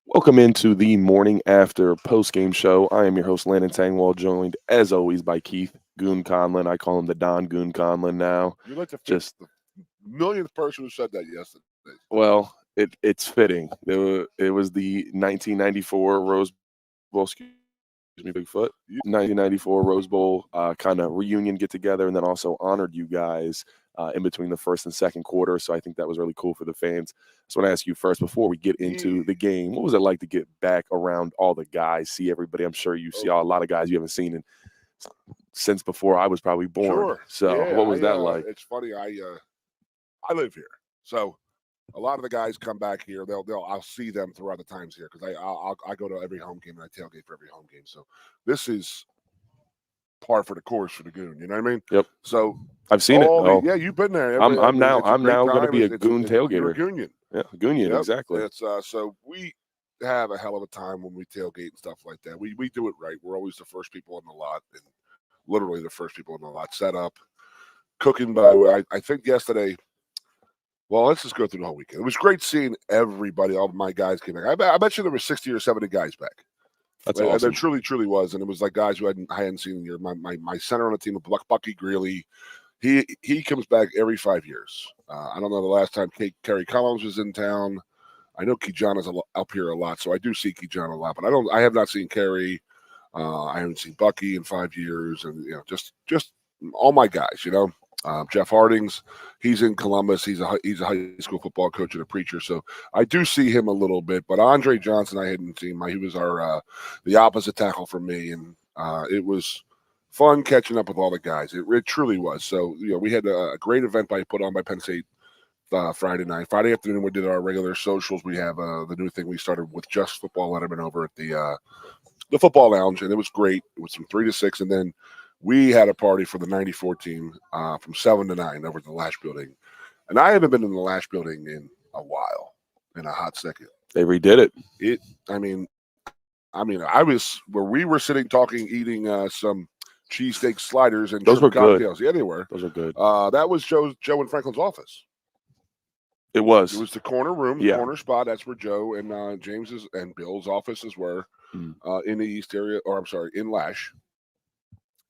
Welcome into the morning after postgame show. I am your host, Landon Tangwall, joined as always by Keith Goon Conlin. I call him the Don Goon Conlin now. You're like Just the millionth person who said that yesterday. it's fitting. It was the 1994 Rose Bowl, excuse me, Bigfoot. You, 1994 Rose Bowl kind of reunion get together, and then also honored you guys in between the first and second quarter. So I think that was really cool for the fans. So I want to ask you first before we get into the game, what was it like to get back around all the guys, see everybody? I'm sure you see a lot of guys you haven't seen since before I was probably born. sure. So Yeah. what was that like? It's funny. I live here, so a lot of the guys come back here. I'll see them throughout the times here because I go to every home game and I tailgate for every home game. So this is par for the course for the Goon. You know what I mean? Yep. So I've seen it. yeah, you've been there. I'm now it's a great going to time. be a It's Goon you're a tailgater. Goonian. Yeah, Goonian, Yep. exactly. It's so we have a hell of a time when we tailgate and stuff like that. We do it right. We're always the first people in the lot, and literally the first people in the lot set up, cooking by. I think yesterday. Well, let's just go through the whole weekend. It was great seeing everybody. All my guys came back. I bet you there were 60 or 70 guys back. That's And awesome. there truly was, and it was like guys who I hadn't seen in years. My center on the team, Bucky Greeley, he comes back every 5 years. I don't know the last time Kerry Collins was in town. I know Kejon is up here a lot, so I do see Kejon a lot, but I have not seen Kerry. I haven't seen Bucky in 5 years, and just all my guys. Jeff Hardings, he's in Columbus. He's a high school football coach and a preacher, so I do see him a little bit. But Andre Johnson, I hadn't seen. He was the opposite tackle for me, and it was fun catching up with all the guys. It truly was. So we had a great event put on by Penn State Friday night. Friday afternoon, we did our regular socials. We have the new thing we started with Just Football Letterman over at the football lounge, and it was great. It was from 3 to 6, and then we had a party for the '94 team from 7 to 9 over at the Lash Building. And I haven't been in the Lash Building in a while, in a hot second. They redid it. I was where we were sitting, talking, eating some cheesesteak sliders and Those were cocktails. good. Yeah, they were. Those are good. That was Joe and Franklin's office. It was. It was the corner room, Yeah. corner spot. That's where Joe and James's and Bill's offices were in the East area, or I'm sorry, in Lash.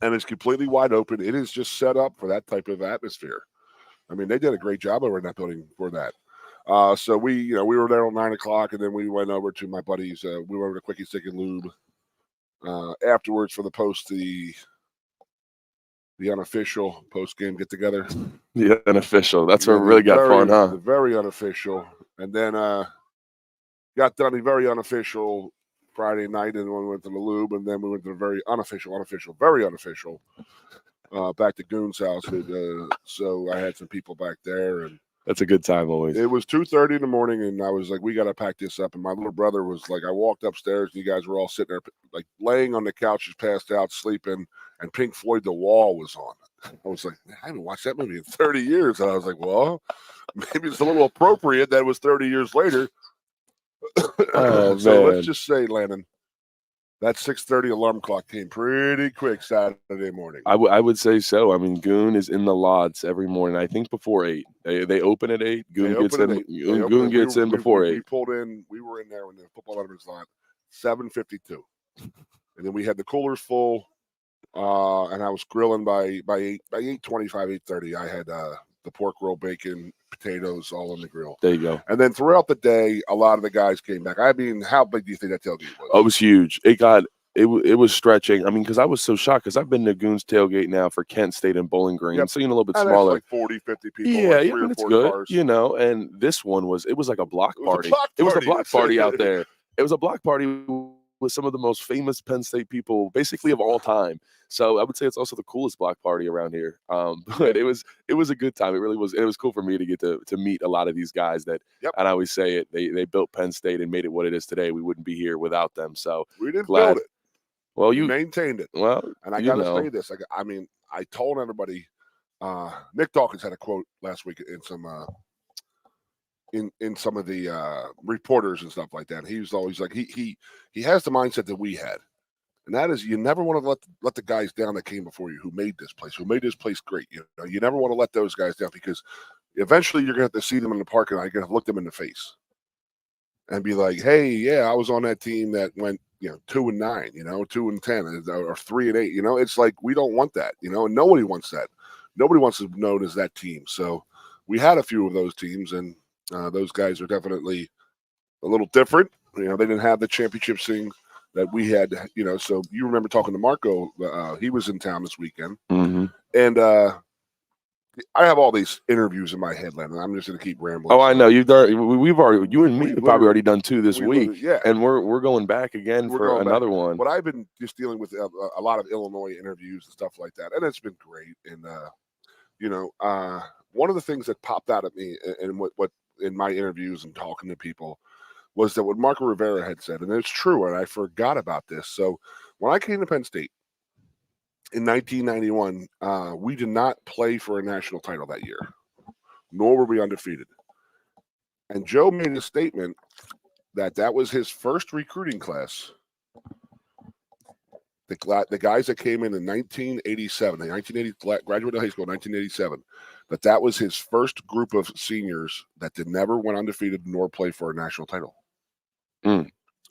And it's completely wide open. It is just set up for that type of atmosphere. I mean, they did a great job over in that building for that. So we were there at 9 o'clock, and then we went over to my buddies. We went over to Quickie Stick and Lube afterwards for the unofficial post game get together. The unofficial. That's where it really got fun, huh? The very unofficial, and then got done the very unofficial Friday night, and then we went to the Lube, and then we went to the very very unofficial, back to Goon's house. So I had some people back there, and that's a good time always. it was 2:30 in the morning, and I was like, we got to pack this up. And my little brother was like, I walked upstairs, and you guys were all sitting there, like laying on the couches, passed out, sleeping, and Pink Floyd, The Wall was on. I was like, I haven't watched that movie in 30 years. And I was like, well, maybe it's a little appropriate that it was 30 years later. Oh, So man. let's just say, Landon, that 6:30 alarm clock came pretty quick Saturday morning. I would say so. I mean, Goon is in the lots every morning. I think before 8. They open at 8. Goon gets in. Goon gets in before 8. We pulled in. We were in there when the football Letterman's lot, 7:52, and then we had the coolers full, and I was grilling by 8:25, 8:30. I had the pork roll, bacon, potatoes, all on the grill. There you go. And then throughout the day, a lot of the guys came back. I mean, how big do you think that tailgate was? Oh, it was huge. It was stretching. I mean, because I was so shocked because I've been to Goon's tailgate now for Kent State and Bowling Green, Yep. so a little bit And smaller. that's like 40, 50 people. Yeah, like yeah, 3 but or it's 4 good, cars. And this one was like a block party. It was a block party out there. It was a block party with some of the most famous Penn State people, basically of all time. So I would say it's also the coolest block party around here. But it was a good time. It really was. It was cool for me to get to meet a lot of these guys that. Yep. And I always say it. They built Penn State and made it what it is today. We wouldn't be here without them. So we didn't glad. build it. Well, you maintained it. Well, and I got to say this. I mean, I told everybody. Nick Dawkins had a quote last week in some in some of the reporters and stuff like that. And he was always like he has the mindset that we had, and that is you never want to let the guys down that came before you, who made this place great. You never want to let those guys down because eventually you're going to have to see them in the parking lot. You're going to look them in the face. and be like, hey, yeah, I was on that team that went, 2-9, 2-10, or 3-8. It's like, we don't want that, and nobody wants that. Nobody wants to be known as that team. So we had a few of those teams, and those guys are definitely a little different. They didn't have the championship thing that we had, So you remember talking to Marco, he was in town this weekend. Mm-hmm. And I have all these interviews in my head, and I'm just going to keep rambling. Oh, I know we've already, you and me have probably already done 2 this week. Yeah, and we're going back again for another one. But I've been just dealing with a lot of Illinois interviews and stuff like that, and it's been great. And one of the things that popped out at me, and what in my interviews and talking to people, was that what Marco Rivera had said, and it's true, and I forgot about this. So when I came to Penn State in 1991, we did not play for a national title that year, nor were we undefeated. And Joe made a statement that was his first recruiting class. The guys that came in 1987, the 1980 graduated high school in 1987, that was his first group of seniors that never went undefeated nor play for a national title.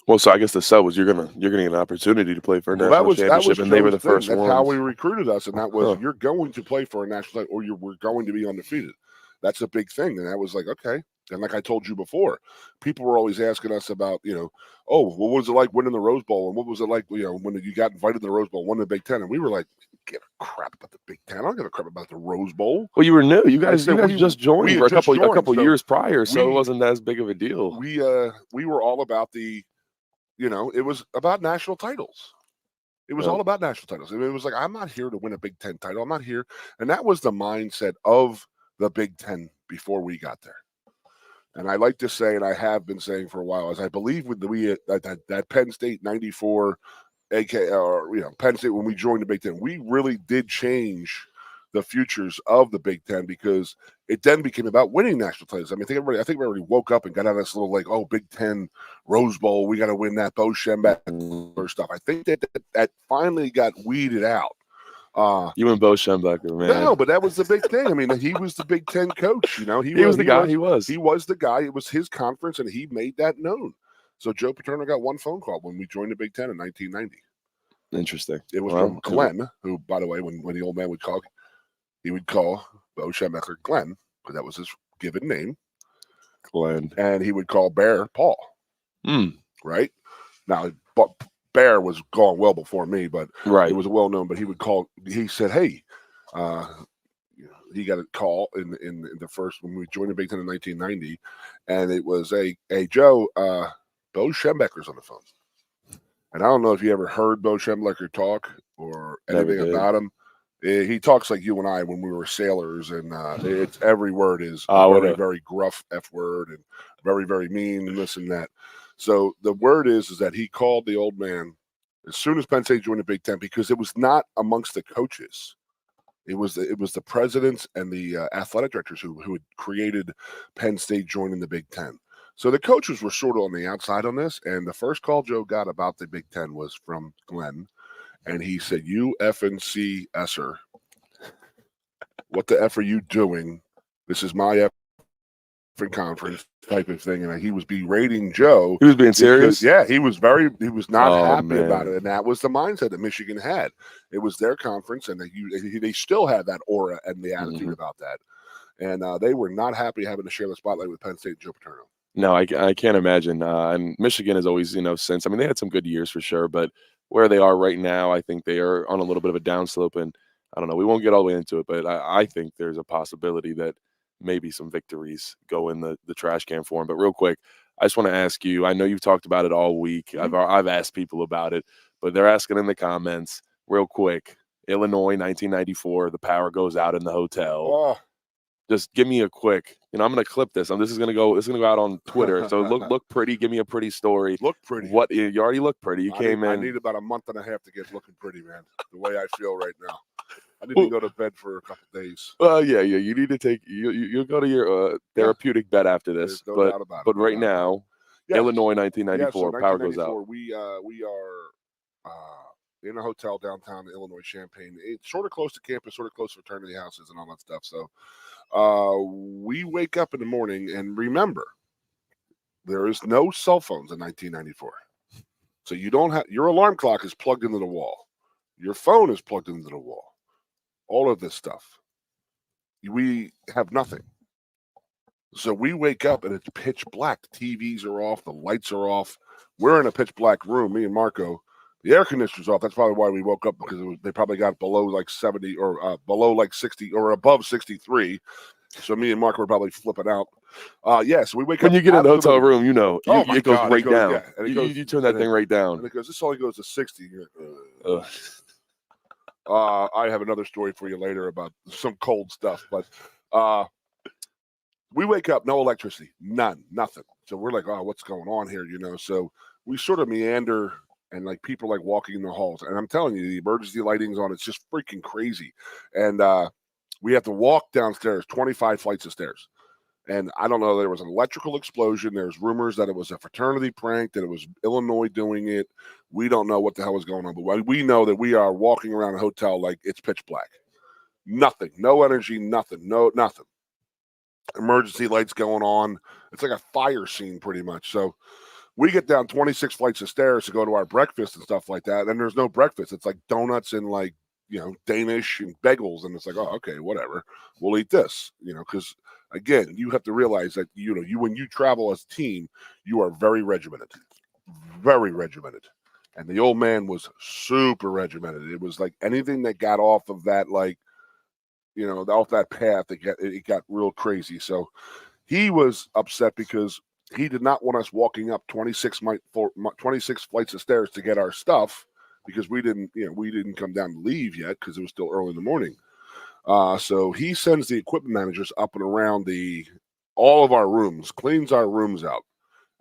Well, so I guess the sub was you're gonna get an opportunity to play for a national championship, and they were the first ones. That's how we recruited us, and that was you're going to play for a national title, or we're going to be undefeated. That's a big thing, and that was like, okay. And like I told you before, people were always asking us about, oh, what was it like winning the Rose Bowl, and what was it like, when you got invited to the Rose Bowl, won the Big Ten, and we were like, give a crap about the Big Ten. I don't give a crap about the Rose Bowl. Well, you were new. You guys just joined for a couple years prior, so it wasn't as big of a deal. We were all about the. It was about national titles. It was all about national titles. And it was like, I'm not here to win a Big Ten title. I'm not here. And that was the mindset of the Big Ten before we got there. And I like to say, and I have been saying for a while, as I believe with that Penn State 94, Penn State, when we joined the Big Ten, we really did change the futures of the Big Ten, because it then became about winning national titles. I mean, I think everybody woke up and got out of this little like, oh, Big Ten Rose Bowl, we got to win that Bo Schembechler stuff. I think that finally got weeded out. You and Bo Schembechler, man. No, but that was the big thing. I mean, he was the Big Ten coach. He was the guy. He was the guy. It was his conference, and he made that known. So Joe Paterno got one phone call when we joined the Big Ten in 1990. Interesting. It was from Glenn, who, by the way, when the old man would call, he would call Bo Schembechler Glenn, because that was his given name. Glenn. And he would call Bear Paul. Right? Now, Bear was gone well before me, but it was well known. But he said, hey, he got a call in the first, when we joined the Big Ten in 1990, and it was, hey, Joe, Bo Schembechler's on the phone. And I don't know if you ever heard Bo Schembechler talk or anything about him. He talks like you and I when we were sailors, and it's every word is very, very gruff F word and very, very mean and this and that. So the word is that he called the old man as soon as Penn State joined the Big Ten, because it was not amongst the coaches. It was the presidents and the athletic directors who had created Penn State joining the Big Ten. So the coaches were sort of on the outside on this, and the first call Joe got about the Big Ten was from Glenn. And he said, you FNC Esser, what the F are you doing? This is my conference type of thing. And he was berating Joe. He was being serious? Yeah, he was not happy about it. And that was the mindset that Michigan had. It was their conference, and they still had that aura and the attitude about that. And they were not happy having to share the spotlight with Penn State and Joe Paterno. No, I can't imagine. And Michigan has always, since, they had some good years for sure, but where they are right now, I think they are on a little bit of a downslope, and I don't know, we won't get all the way into it, but I think there's a possibility that maybe some victories go in the trash can for them. But real quick, I just want to ask you, I know you've talked about it all week. I've asked people about it, but they're asking in the comments real quick. Illinois, 1994, the power goes out in the hotel. Oh. Just give me a quick, I'm going to clip this. This is going to go out on Twitter. So look pretty. Give me a pretty story. Look pretty. You already look pretty. You came in. I need about a month and a half to get looking pretty, man. The way I feel right now. I need to go to bed for a couple of days. Yeah. You need to take you'll go to your therapeutic bed after this. No doubt about it. But right now, Illinois, 1994, power goes out. We are in a hotel downtown in Illinois, Champaign. It's sort of close to campus, sort of close to fraternity houses and all that stuff. So we wake up in the morning, and remember, There is no cell phones in 1994. So you don't have, your alarm clock is plugged into the wall. Your phone is plugged into the wall. All of this stuff. We have nothing. So we wake up and it's pitch black. The TVs are off. The lights are off. We're in a pitch black room, me and Marco. The air conditioner's off. That's probably why we woke up, because they probably got below like 70 or below like 60 or above 63. So me and Mark were probably flipping out. So we wake up. When you get in the hotel room, you know, it goes right down. Yeah, and you turn that thing right down. And it goes, this only goes to 60. I have another story for you later about some cold stuff. But we wake up, no electricity, nothing. So we're like, oh, what's going on here? You know, so we sort of meander, and like people like walking in the halls. And I'm telling you, the emergency lighting's on. It's just freaking crazy. And we have to walk downstairs, 25 flights of stairs. And I don't know, there was an electrical explosion. There's rumors that it was a fraternity prank, that it was Illinois doing it. We don't know what the hell was going on. But we know that we are walking around a hotel like it's pitch black. Nothing. No energy, nothing. Nothing. Emergency lights going on. It's like a fire scene pretty much. So we get down 26 flights of stairs to go to our breakfast and stuff like that. And there's no breakfast. It's like donuts and like, you know, Danish and bagels. And it's like, oh, okay, whatever. We'll eat this, you know, because again, you have to realize that, you know, when you travel as a team, you are very regimented. Very regimented. And the old man was super regimented. It was like anything that got off of that, like, you know, off that path, it got real crazy. So he was upset because he did not want us walking up 26 flights of stairs to get our stuff, because we didn't come down to leave yet, because it was still early in the morning. So he sends the equipment managers up and around all of our rooms, cleans our rooms out.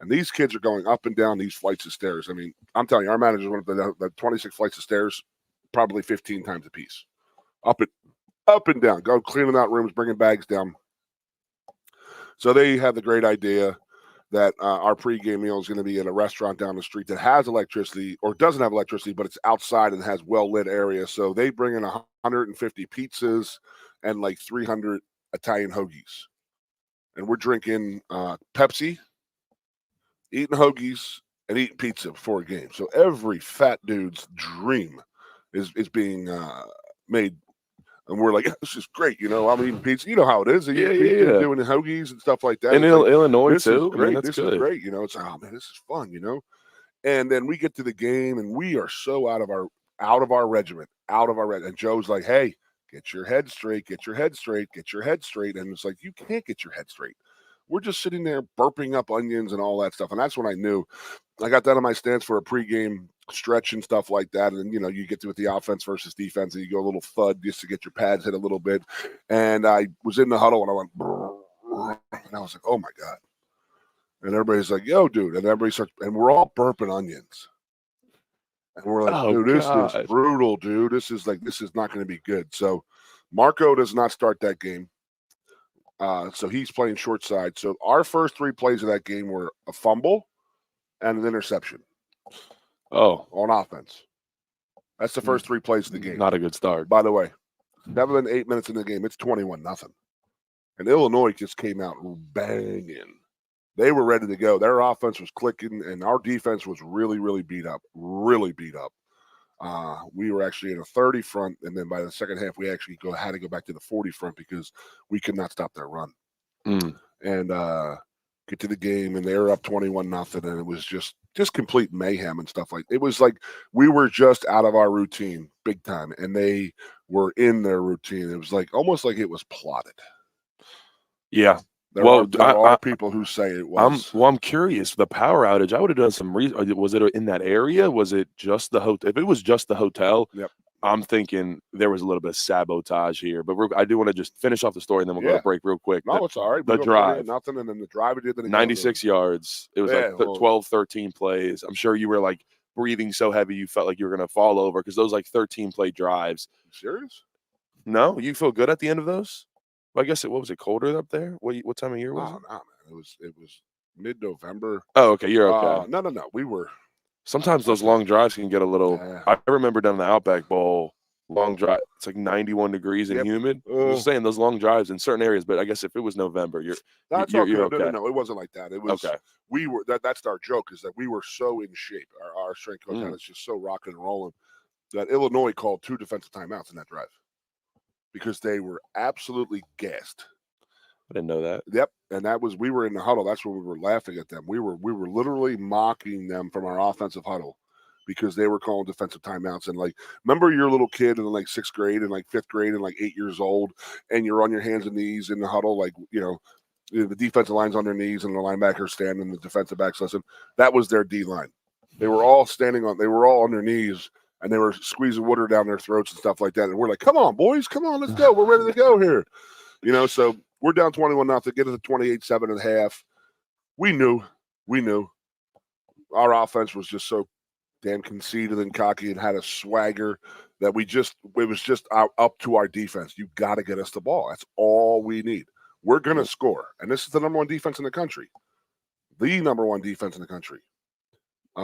And these kids are going up and down these flights of stairs. I mean, I'm telling you, our managers went up the 26 flights of stairs probably 15 times a piece. Up and down, go cleaning out rooms, bringing bags down. So they had the great idea that our pregame meal is going to be at a restaurant down the street that has electricity, or doesn't have electricity, but it's outside and has well-lit area. So they bring in 150 pizzas and like 300 Italian hoagies. And we're drinking Pepsi, eating hoagies, and eating pizza before a game. So every fat dude's dream is being made. And we're like, this is great, you know. I'm eating pizza. You know how it is. Yeah. Doing the hoagies and stuff like that. In Illinois, this too. Is great. I mean, that's this good. is great. You know, it's, oh, man, this is fun, you know. And then we get to the game, and we are so out of our regiment. And Joe's like, hey, get your head straight. And it's like, you can't get your head straight. We're just sitting there burping up onions and all that stuff. And that's when I knew. I got down on my stance for a pregame stretch and stuff like that. And, you know, you get to with the offense versus defense, and you go a little thud just to get your pads hit a little bit. And I was in the huddle, and I went, brrr, and I was like, oh, my God. And everybody's like, yo, dude. And everybody starts, and we're all burping onions. And we're like, dude, this is brutal, dude. This is not going to be good. So Marco does not start that game. So he's playing short side. So our first 3 plays of that game were a fumble and an interception. Oh, on offense. That's the first 3 plays of the game. Not a good start. By the way, 7 and 8 minutes in the game, it's 21-0. And Illinois just came out banging. They were ready to go. Their offense was clicking, and our defense was really, really beat up. We were actually in a 30 front, and then by the second half, we actually had to go back to the 40 front because we could not stop their run. And get to the game, and they were up 21-0, and it was just complete mayhem and stuff like. It was like we were just out of our routine big time, and they were in their routine. It was like almost like it was plotted. Yeah. There are people who say it was. I'm curious. The power outage, I would have done some research. Was it in that area? Was it just the hotel? If it was just the hotel, yep. I'm thinking there was a little bit of sabotage here. But I do want to just finish off the story, and then we'll go to break real quick. No, it's all right. The drive. Nothing, and then the drive we did. 96 yards. It was like 12, 13 plays. I'm sure you were like breathing so heavy you felt like you were going to fall over, because those like 13-play drives. You serious? No? You feel good at the end of those? Well, I guess what was it, colder up there? What time of year was it? No, man. It was mid-November. Oh, okay. You're okay. No. We were. Sometimes those long drives can get a little. I remember down in the Outback Bowl, Long drive. It's like 91 degrees and Yep. humid. I'm just saying those long drives in certain areas, but I guess if it was November, you're okay. okay. No, it wasn't like that. It was Okay. we were that's our joke is that we were so in shape. Our strength coach had us just so rocking and rolling that Illinois called 2 defensive timeouts in that drive because they were absolutely gassed. I didn't know that. Yep, and that was we were in the huddle. That's when we were laughing at them. We were literally mocking them from our offensive huddle because they were calling defensive timeouts. And like, remember your little kid in like 6th grade and like 5th grade and like 8 years old, and you're on your hands and knees in the huddle, like the defensive line's on their knees and the linebackers standing, the defensive backs listen. That was their D line. They were all they were all on their knees and they were squeezing water down their throats and stuff like that. And we're like, come on, boys, come on, let's go. We're ready to go here. So we're down 21-0, get it to 28-7 at half. We knew our offense was just so damn conceited and cocky and had a swagger that it was just up to our defense. You got to get us the ball. That's all we need. We're going to score. And this is the number 1 defense in the country. The number 1 defense in the country. 3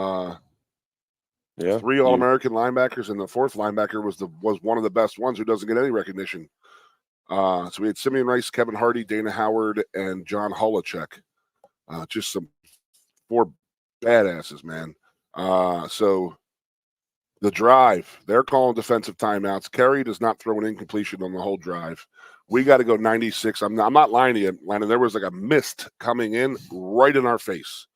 All-American linebackers, and the 4th linebacker was one of the best ones who doesn't get any recognition. So we had Simeon Rice, Kevin Hardy, Dana Howard, and John Holacek. Just some 4 badasses, man. So the drive, they're calling defensive timeouts. Kerry does not throw an incompletion on the whole drive. We got to go 96. I'm not lying to you, Landon. There was like a mist coming in right in our face.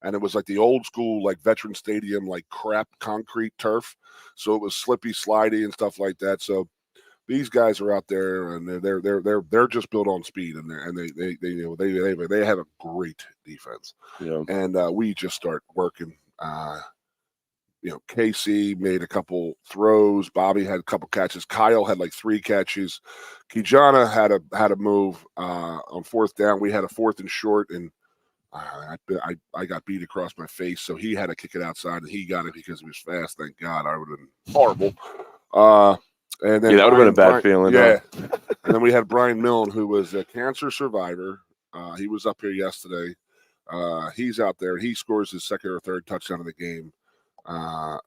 And it was like the old school, like Veteran Stadium, like crap concrete turf. So it was slippy, slidey, and stuff like that. So these guys are out there, and they're just built on speed, and they have a great defense. Yeah. And we just start working. KC made a couple throws. Bobby had a couple catches. Kyle had like 3 catches. Kijana had a move on 4th down. We had a 4th and short, and I got beat across my face, so he had to kick it outside, and he got it because he was fast. Thank God. I would have been horrible. And then that would have been a bad feeling. Yeah. And then we had Brian Milne, who was a cancer survivor. He was up here yesterday. He's out there. He scores his 2nd or 3rd touchdown of the game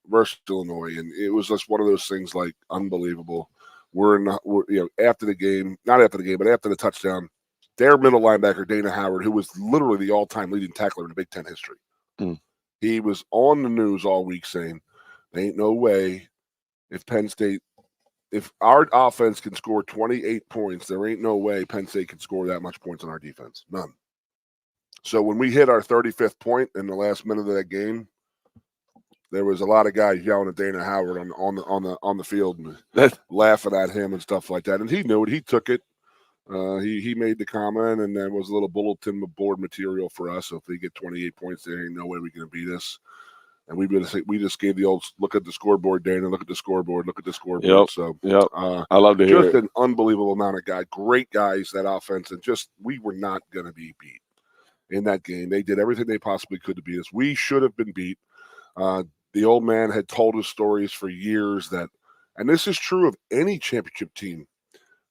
versus Illinois. And it was just one of those things like unbelievable. After the game, not after the game, but after the touchdown, their middle linebacker, Dana Howard, who was literally the all-time leading tackler in the Big Ten history. He was on the news all week saying, there ain't no way if our offense can score 28 points, there ain't no way Penn State can score that much points on our defense. None. So when we hit our 35th point in the last minute of that game, there was a lot of guys yelling at Dana Howard on the field and laughing at him and stuff like that. And he knew it. He took it. He made the comment, and there was a little bulletin board material for us. So if we get 28 points, there ain't no way we're going to beat us. And we just gave the old look at the scoreboard, Dana. Look at the scoreboard. Look at the scoreboard. I love to hear just it. An unbelievable amount of great guys, that offense, and we were not going to be beat in that game. They did everything they possibly could to beat us. We should have been beat. The old man had told us stories for years and this is true of any championship team.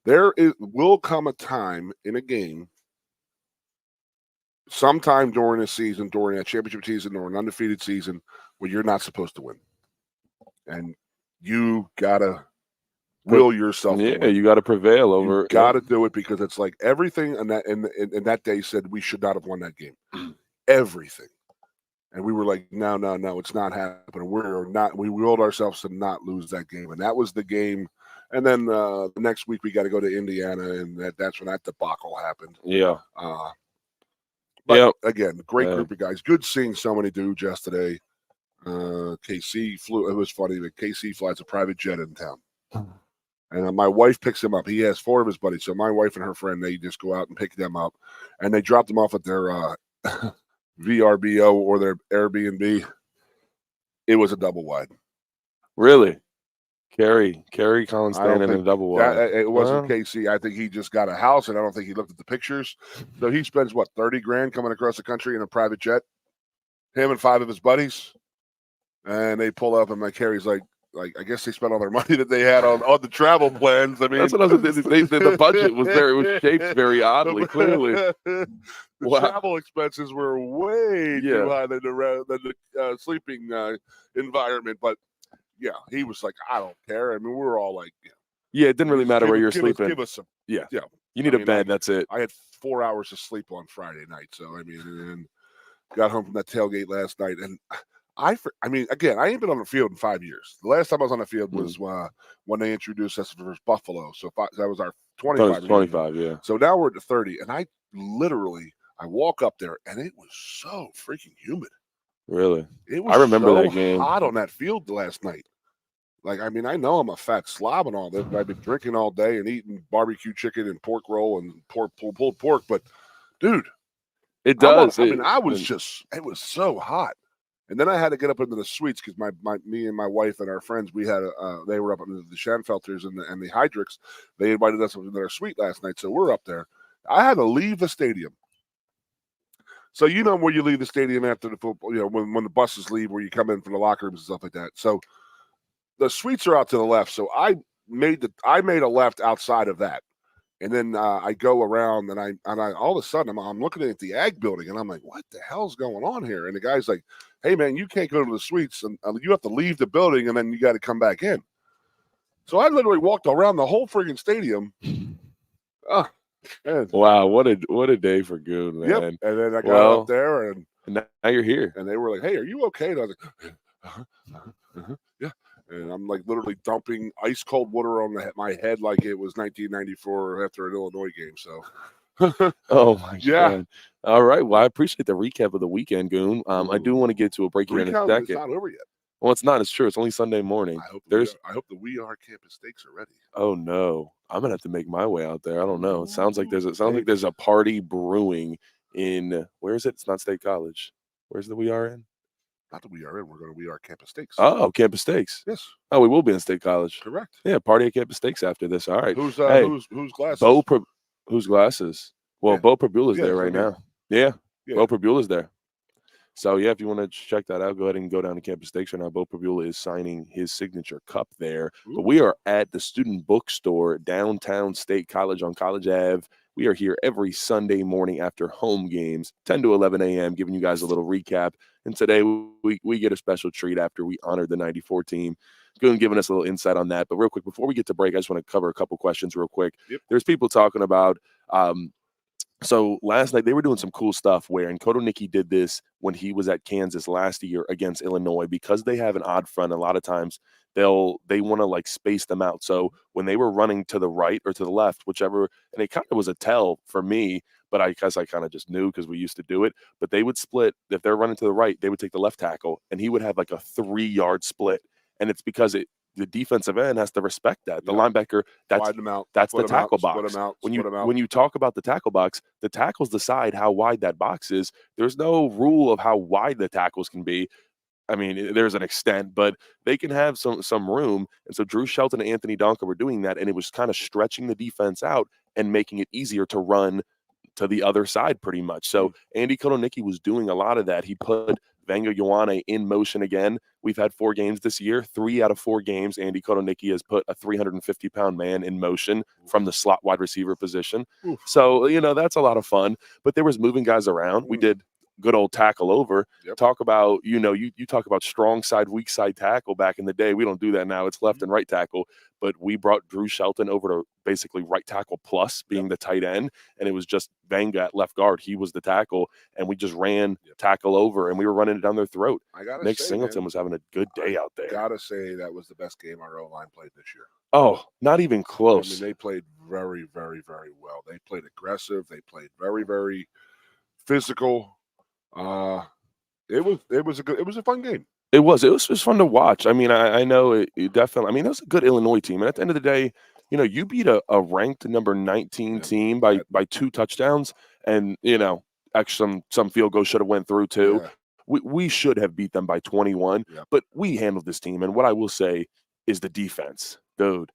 Will come a time in a game, sometime during a season, during a championship season or an undefeated season, where you're not supposed to win. And you got to will yourself. Yeah, you got to prevail over. You got to do it because it's like everything in that day said we should not have won that game. Everything. And we were like, no, it's not happening. We willed ourselves to not lose that game. And that was the game. And then the next week we got to go to Indiana, and that's when that debacle happened. Yeah. But again, great group of guys. Good seeing so many dudes yesterday. KC flew. It was funny that KC flies a private jet in town. And my wife picks him up. He has 4 of his buddies. So my wife and her friend, they just go out and pick them up. And they drop them off at their VRBO or their Airbnb. It was a double wide. Really? Kerry Conlin standing in a double wide. It wasn't KC. I think he just got a house, and I don't think he looked at the pictures. So he spends, $30,000 coming across the country in a private jet? Him and 5 of his buddies. And they pull up, and Kerry's like, I guess they spent all their money that they had on the travel plans. I mean, that's what I was saying. The budget was shaped very oddly, clearly. The travel expenses were way too high than the sleeping environment. But Yeah, he was like, I don't care. I mean, we were all like, Yeah, it didn't really matter where you're give sleeping. give us some. Yeah. Yeah, You need a bed, that's it. I had 4 hours of sleep on Friday night, so I mean, and got home from that tailgate last night, and I mean, again, I ain't been on the field in 5 years. The last time I was on the field was when they introduced us versus Buffalo. So that was our 25. 25, yeah. So now we're at the 30, and I walk up there, and it was so freaking humid. Really? It was I remember so that game. hot on that field last night. Like, I mean, I know I'm a fat slob and all that. I've been drinking all day and eating barbecue chicken and pork roll and pulled pork, but dude, it does. I it was so hot. And then I had to get up into the suites because me and my wife and our friends, we had they were up into the Schanfelters and the Heydrichs. They invited us up to their suite last night, so we're up there. I had to leave the stadium. So you know where you leave the stadium after the football, when the buses leave, where you come in from the locker rooms and stuff like that. So the suites are out to the left. So I made a left outside of that. And then I go around and I all of a sudden I'm looking at the ag building and I'm like, what the hell's going on here? And the guy's like, hey man, you can't go to the suites and you have to leave the building and then you got to come back in. So I literally walked around the whole friggin' stadium. Wow, what a day for Goon, man. Yep. And then I got up there and now you're here. And they were like, hey, are you okay? And I was like, yeah. And I'm like literally dumping ice cold water on my head like it was 1994 after an Illinois game. So, oh my God! All right, well, I appreciate the recap of the weekend, Goon. I do want to get to a break here in a second. It's not over yet. Well, it's not. It's true. It's only Sunday morning. I hope the We Are campus steaks are ready. Oh no, I'm gonna have to make my way out there. I don't know. It sounds like there's a party brewing in where is it? It's not State College. Where's the We Are in? Not that We Are in. We're going to We Are campus steaks. Oh, campus steaks. Yes. Oh, we will be in State College. Correct. Yeah, party at campus steaks after this. All right. Who's glasses? Whose glasses? Well, Bo Perbula's there right now. Yeah. Bo Perbula's there. So, yeah, if you want to check that out, go ahead and go down to Campus Steaks right now. Bo Perbula is signing his signature cup there. Ooh. But we are at the student bookstore downtown State College on College Ave. We are here every Sunday morning after home games, 10 to 11 a.m., giving you guys a little recap. And today we get a special treat after we honored the 94 team. Goon giving us a little insight on that. But real quick, before we get to break, I just want to cover a couple questions real quick. Yep. There's people talking about so last night they were doing some cool stuff where, and Kotonicki did this when he was at Kansas last year against Illinois, because they have an odd front. A lot of times they want to like space them out. So when they were running to the right or to the left, whichever, and it kind of was a tell for me, but I guess I kind of just knew because we used to do it. But they would split. If they're running to the right, they would take the left tackle, and he would have like a 3-yard split. And it's because the defensive end has to respect that. The linebacker, that's the tackle box. When you talk about the tackle box, the tackles decide how wide that box is. There's no rule of how wide the tackles can be. I mean, there's an extent, but they can have some room. And so Drew Shelton and Anthony Donker were doing that, and it was kind of stretching the defense out and making it easier to run to the other side pretty much. So Andy Kotonicki was doing a lot of that. He put Vanga Ioane in motion again. We've had 4 games this year. 3 out of 4 games, Andy Kotonicki has put a 350-pound man in motion from the slot wide receiver position. Oof. So, that's a lot of fun. But there was moving guys around. We did good old tackle over. Yep. Talk about, you talk about strong side, weak side tackle back in the day. We don't do that now. It's left and right tackle. But we brought Drew Shelton over to basically right tackle plus being the tight end. And it was just Vanga at left guard. He was the tackle. And we just ran tackle over, and we were running it down their throat. Nick Singleton was having a good day out there. I got to say that was the best game our O-line played this year. Oh, not even close. I mean, they played very, very, very well. They played aggressive. They played very, very physical. It was a fun game. It was fun to watch. I mean, I know it definitely. I mean, it was a good Illinois team, and at the end of the day, you beat a ranked number 19 team by 2 touchdowns, and actually some field goals should have went through too. Yeah. We should have beat them by 21, but we handled this team. And what I will say is the defense, dude.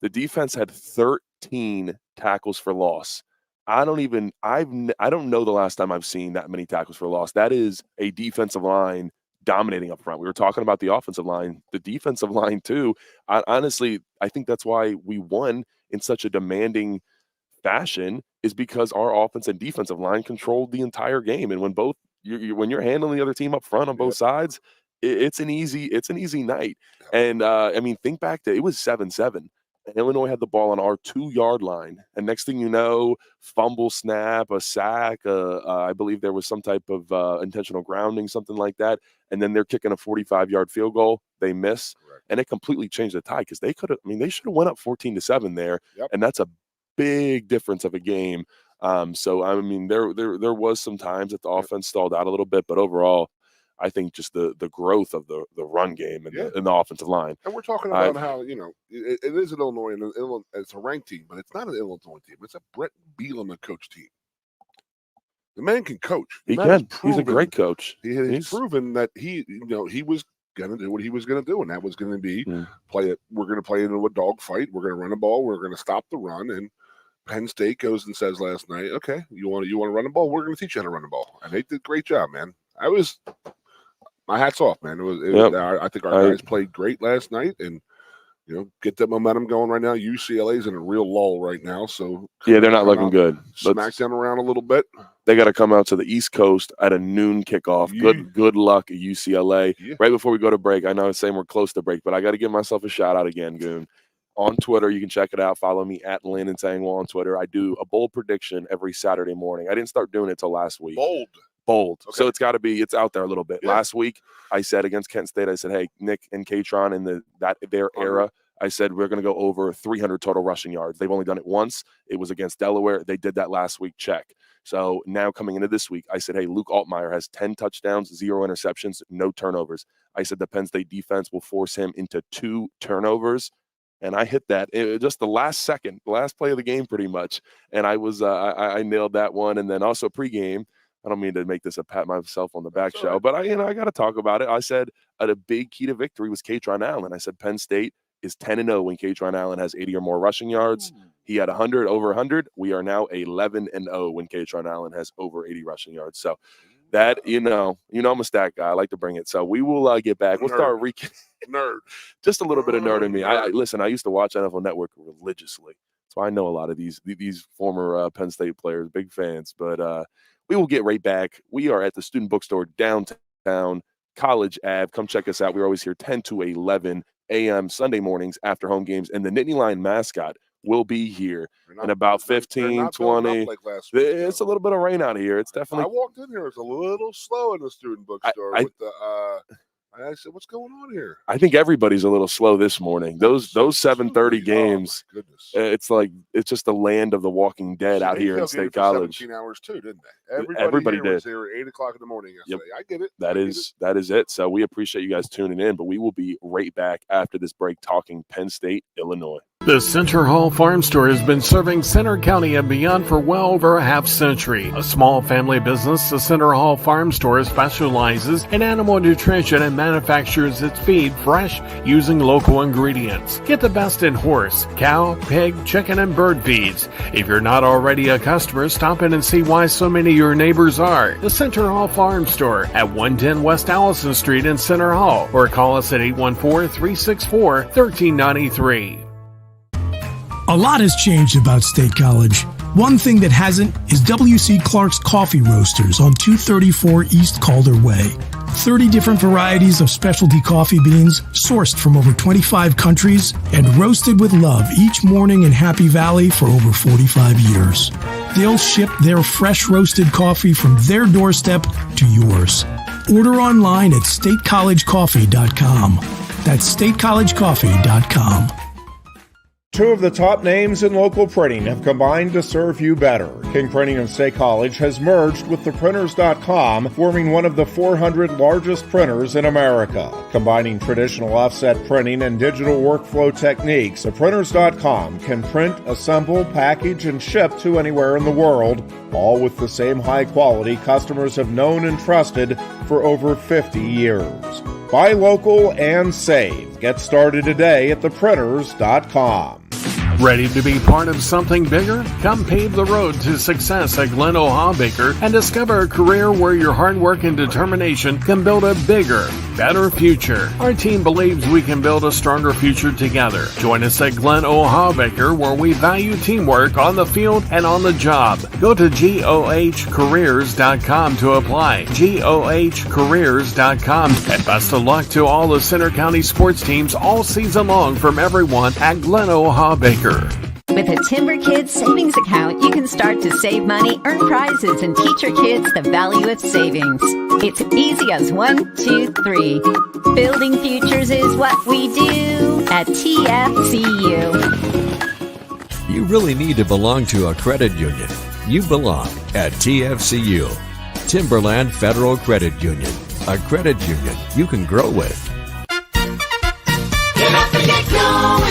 The defense had 13 tackles for loss. I don't know the last time I've seen that many tackles for loss. That is a defensive line dominating up front. We were talking about the offensive line, the defensive line too. Honestly, I think that's why we won in such a demanding fashion, is because our offense and defensive line controlled the entire game. And when when you're handling the other team up front on both sides, it's an easy night. And I mean, think back to it was 7-7. And Illinois had the ball on our 2-yard line, and next thing you know, fumble, snap, a sack. I believe there was some type of intentional grounding, something like that. And then they're kicking a 45-yard field goal. They miss, Correct. And it completely changed the tide because they could have. I mean, they should have went up 14-7 there, and that's a big difference of a game. So I mean, there was some times that the offense stalled out a little bit, but overall, I think just the growth of the run game and the offensive line. And we're talking about how, it is an Illinois, and it's a ranked team, but it's not an Illinois team. It's a Brett Bielema coach team. The man can coach. He can. He's a great coach. He's proven that he was going to do what he was going to do, and that was going to be play it. We're going to play into a dog fight. We're going to run the ball. We're going to stop the run. And Penn State goes and says last night, okay, you want to run the ball? We're going to teach you how to run the ball. And they did a great job, man. My hat's off, man. I think our guys played great last night, and get that momentum going right now. UCLA's in a real lull right now, so they're not looking good. Smack them around a little bit. They got to come out to the East Coast at a noon kickoff. Good luck at UCLA. Yeah. Right before we go to break, I know I'm saying we're close to break, but I got to give myself a shout out again, Goon. On Twitter, you can check it out. Follow me at Landon Tangwell on Twitter. I do a bold prediction every Saturday morning. I didn't start doing it till last week. Bold. Okay. So it's out there a little bit. Yeah. Last week, I said against Kent State, I said, hey, Nick and Katron in their era, I said we're going to go over 300 total rushing yards. They've only done it once. It was against Delaware. They did that last week. Check. So now coming into this week, I said, hey, Luke Altmaier has 10 touchdowns, 0 interceptions, no turnovers. I said the Penn State defense will force him into 2 turnovers. And I hit that just the last play of the game pretty much. And I nailed that one. And then also pregame, I don't mean to make this a pat myself on the back show, but I got to talk about it. I said a big key to victory was Katron Allen. I said Penn State is 10-0 when Katron Allen has 80 or more rushing yards. He had over 100. We are now 11-0 when Katron Allen has over 80 rushing yards. So that, I'm a stat guy. I like to bring it. So we will get back. We'll start nerd. Just a little bit of nerd in me. Listen, I used to watch NFL Network religiously. So I know a lot of these former Penn State players, big fans, but we will get right back. We are at the Student Bookstore downtown, College Ave. Come check us out. We're always here 10 to 11 a.m. Sunday mornings after home games. And the Nittany Lion mascot will be here in about 15, 20. Like last week, it's a little bit of rain out here. It's definitely. I walked in here. It's a little slow in the Student Bookstore I said, what's going on here? I think everybody's a little slow this morning. Those 7:30 games, it's like it's just the land of the Walking Dead out here in State College. 17 hours too, didn't they? Everybody did. Was there 8 o'clock in the morning yesterday. Yep. I get it. That is it. So we appreciate you guys tuning in, but we will be right back after this break talking Penn State, Illinois. The Center Hall Farm Store has been serving Center County and beyond for well over a half century. A small family business, the Center Hall Farm Store specializes in animal nutrition and manufactures its feed fresh using local ingredients. Get the best in horse, cow, pig, chicken, and bird feeds. If you're not already a customer, stop in and see why so many of your neighbors are. The Center Hall Farm Store at 110 West Allison Street in Center Hall, or call us at 814-364-1393. A lot has changed about State College. One thing that hasn't is W.C. Clark's Coffee Roasters on 234 East Calder Way. 30 different varieties of specialty coffee beans sourced from over 25 countries and roasted with love each morning in Happy Valley for over 45 years. They'll ship their fresh roasted coffee from their doorstep to yours. Order online at statecollegecoffee.com. That's statecollegecoffee.com. 2 of the top names in local printing have combined to serve you better. King Printing of State College has merged with theprinters.com, forming one of the 400 largest printers in America. Combining traditional offset printing and digital workflow techniques, theprinters.com can print, assemble, package, and ship to anywhere in the world, all with the same high quality customers have known and trusted for over 50 years. Buy local and save. Get started today at theprinters.com. Ready to be part of something bigger? Come pave the road to success at Glen O'Habaker and discover a career where your hard work and determination can build a bigger, better future. Our team believes we can build a stronger future together. Join us at Glen O'Habaker, where we value teamwork on the field and on the job. Go to GOHcareers.com to apply. GOHcareers.com. And best of luck to all the Center County sports teams all season long from everyone at Glen O'Habaker. With a Timber Kids savings account, you can start to save money, earn prizes, and teach your kids the value of savings. It's easy as 1, 2, 3. Building futures is what we do at TFCU. You really need to belong to a credit union. You belong at TFCU, Timberland Federal Credit Union, a credit union you can grow with. Get up and get going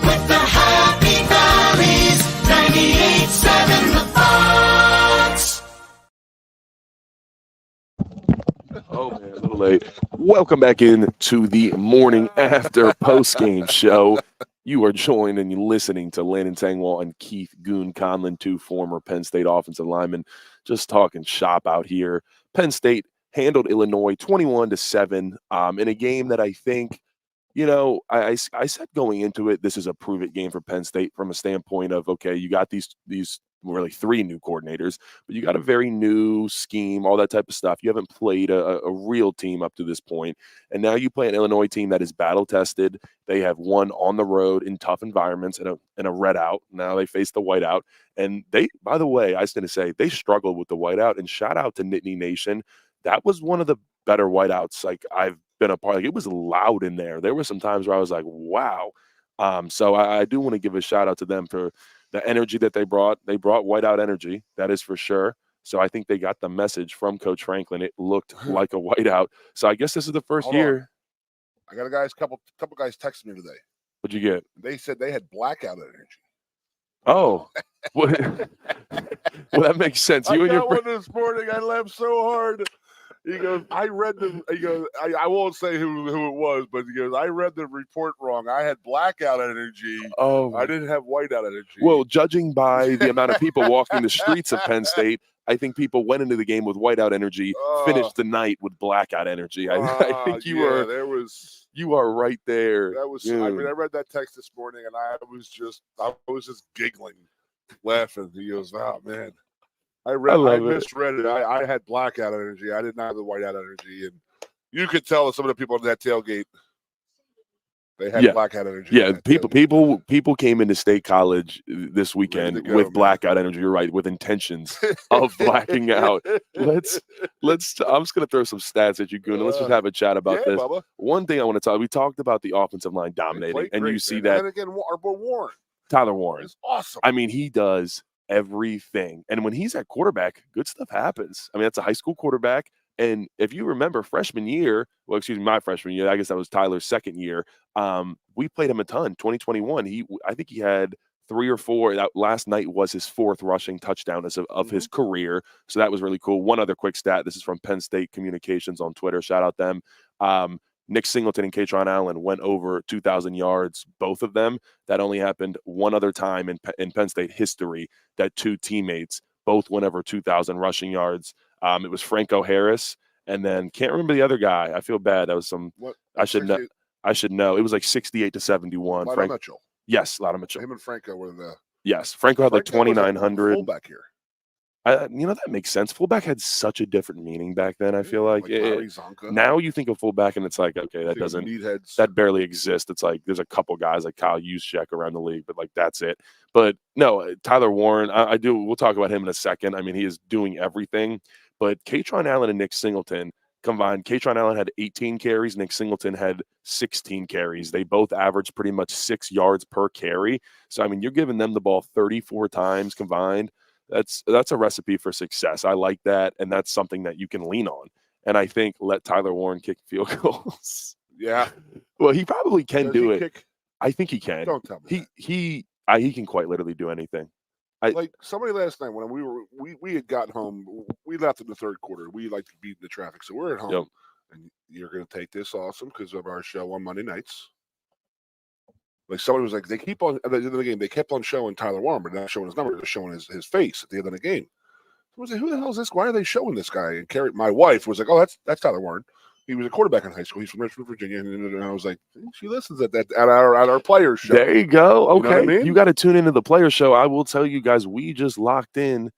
with the Happy Valleys 98.7 The Fox. Oh man, a little late. Welcome back in to the morning after postgame show. You are joined and you're listening to Landon Tangwall and Keith Goon Conlin, two former Penn State offensive linemen, just talking shop out here. Penn State handled Illinois 21-7 in a game that I think, you know, I said going into it, this is a prove-it game for Penn State from a standpoint of, okay, you got these really three new coordinators, but you got a very new scheme, all that type of stuff. You haven't played a real team up to this point, and now you play an Illinois team that is battle-tested. They have won on the road in tough environments in a red out. Now they face the whiteout, and they, by the way, I was going to say, they struggled with the whiteout, and shout out to Nittany Nation. That was one of the better whiteouts like I've been a part of. It was loud in there. There were some times where I was like, wow. So I do want to give a shout out to them for the energy that they brought. They brought whiteout energy, that is for sure. So I think they got the message from Coach Franklin. It looked like a whiteout. So I guess this is the first year. I got a couple guys texting me today. What'd you get? They said they had blackout energy. Oh, well, that makes sense. You I and your got one this morning. I laughed so hard. He goes, I read the. He goes, I won't say who it was, but he goes, I read the report wrong. I had blackout energy. Oh, I didn't have whiteout energy. Well, judging by the amount of people walking the streets of Penn State, I think people went into the game with whiteout energy, finished the night with blackout energy. I think you are right there. That was. I mean, I read that text this morning, and I was just giggling, laughing. He goes, "Oh man." I misread it. I had blackout energy. I did not have the whiteout energy, and you could tell that some of the people on that tailgate they had blackout energy. Yeah, people came into State College this weekend with blackout energy. You're right, with intentions of blacking out. Let's. I'm just gonna throw some stats at you, Goon. Let's just have a chat about this. Bubba. One thing I want to talk. We talked about the offensive line dominating, and you see that. And again, Warren. Tyler Warren is awesome. I mean, he does everything. And when he's at quarterback, good stuff happens. I mean, that's a high school quarterback. And if you remember my freshman year, I guess that was Tyler's second year. We played him a ton. 2021, I think he had 3 or 4. That last night was his 4th rushing touchdown of his career. So that was really cool. One other quick stat. This is from Penn State Communications on Twitter. Shout out them. Nick Singleton and Katron Allen went over 2,000 yards, both of them. That only happened one other time in Penn State history that two teammates both went over 2,000 rushing yards. It was Franco Harris, and then can't remember the other guy. I feel bad. That was some. What? I should know. It was like 68-71. Lotto Mitchell. Yes, Lotto Mitchell. Him and Franco were the. Yes, Franco had like 2,900. Fullback here. That makes sense. Fullback had such a different meaning back then. I feel like now you think of fullback and it's like, okay, that barely exists. It's like there's a couple guys like Kyle Juszczyk around the league, but like that's it. But no, Tyler Warren, we'll talk about him in a second. I mean, he is doing everything. But Katron Allen and Nick Singleton combined, Katron Allen had 18 carries. Nick Singleton had 16 carries. They both averaged pretty much 6 yards per carry. So, I mean, you're giving them the ball 34 times combined. That's a recipe for success. I like that, and that's something that you can lean on. And I think let Tyler Warren kick field goals. Yeah. Well, he probably can do it. Kick? I think he can. Don't tell me he can quite literally do anything. Like somebody last night when we had gotten home, we left in the third quarter. We like to beat the traffic, so we're at home. Yep. And you're going to take this awesome because of our show on Monday nights. Like somebody was like, they keep on at the end of the game, they kept on showing Tyler Warren, but not showing his number, they're showing his face at the end of the game. I was like, who the hell is this? Why are they showing this guy? And Carrie, my wife, was like, oh, that's Tyler Warren. He was a quarterback in high school. He's from Richmond, Virginia. And I was like, she listens at our players show. There you go. Okay, You know what I mean? You got to tune into the player show. I will tell you guys, we just locked in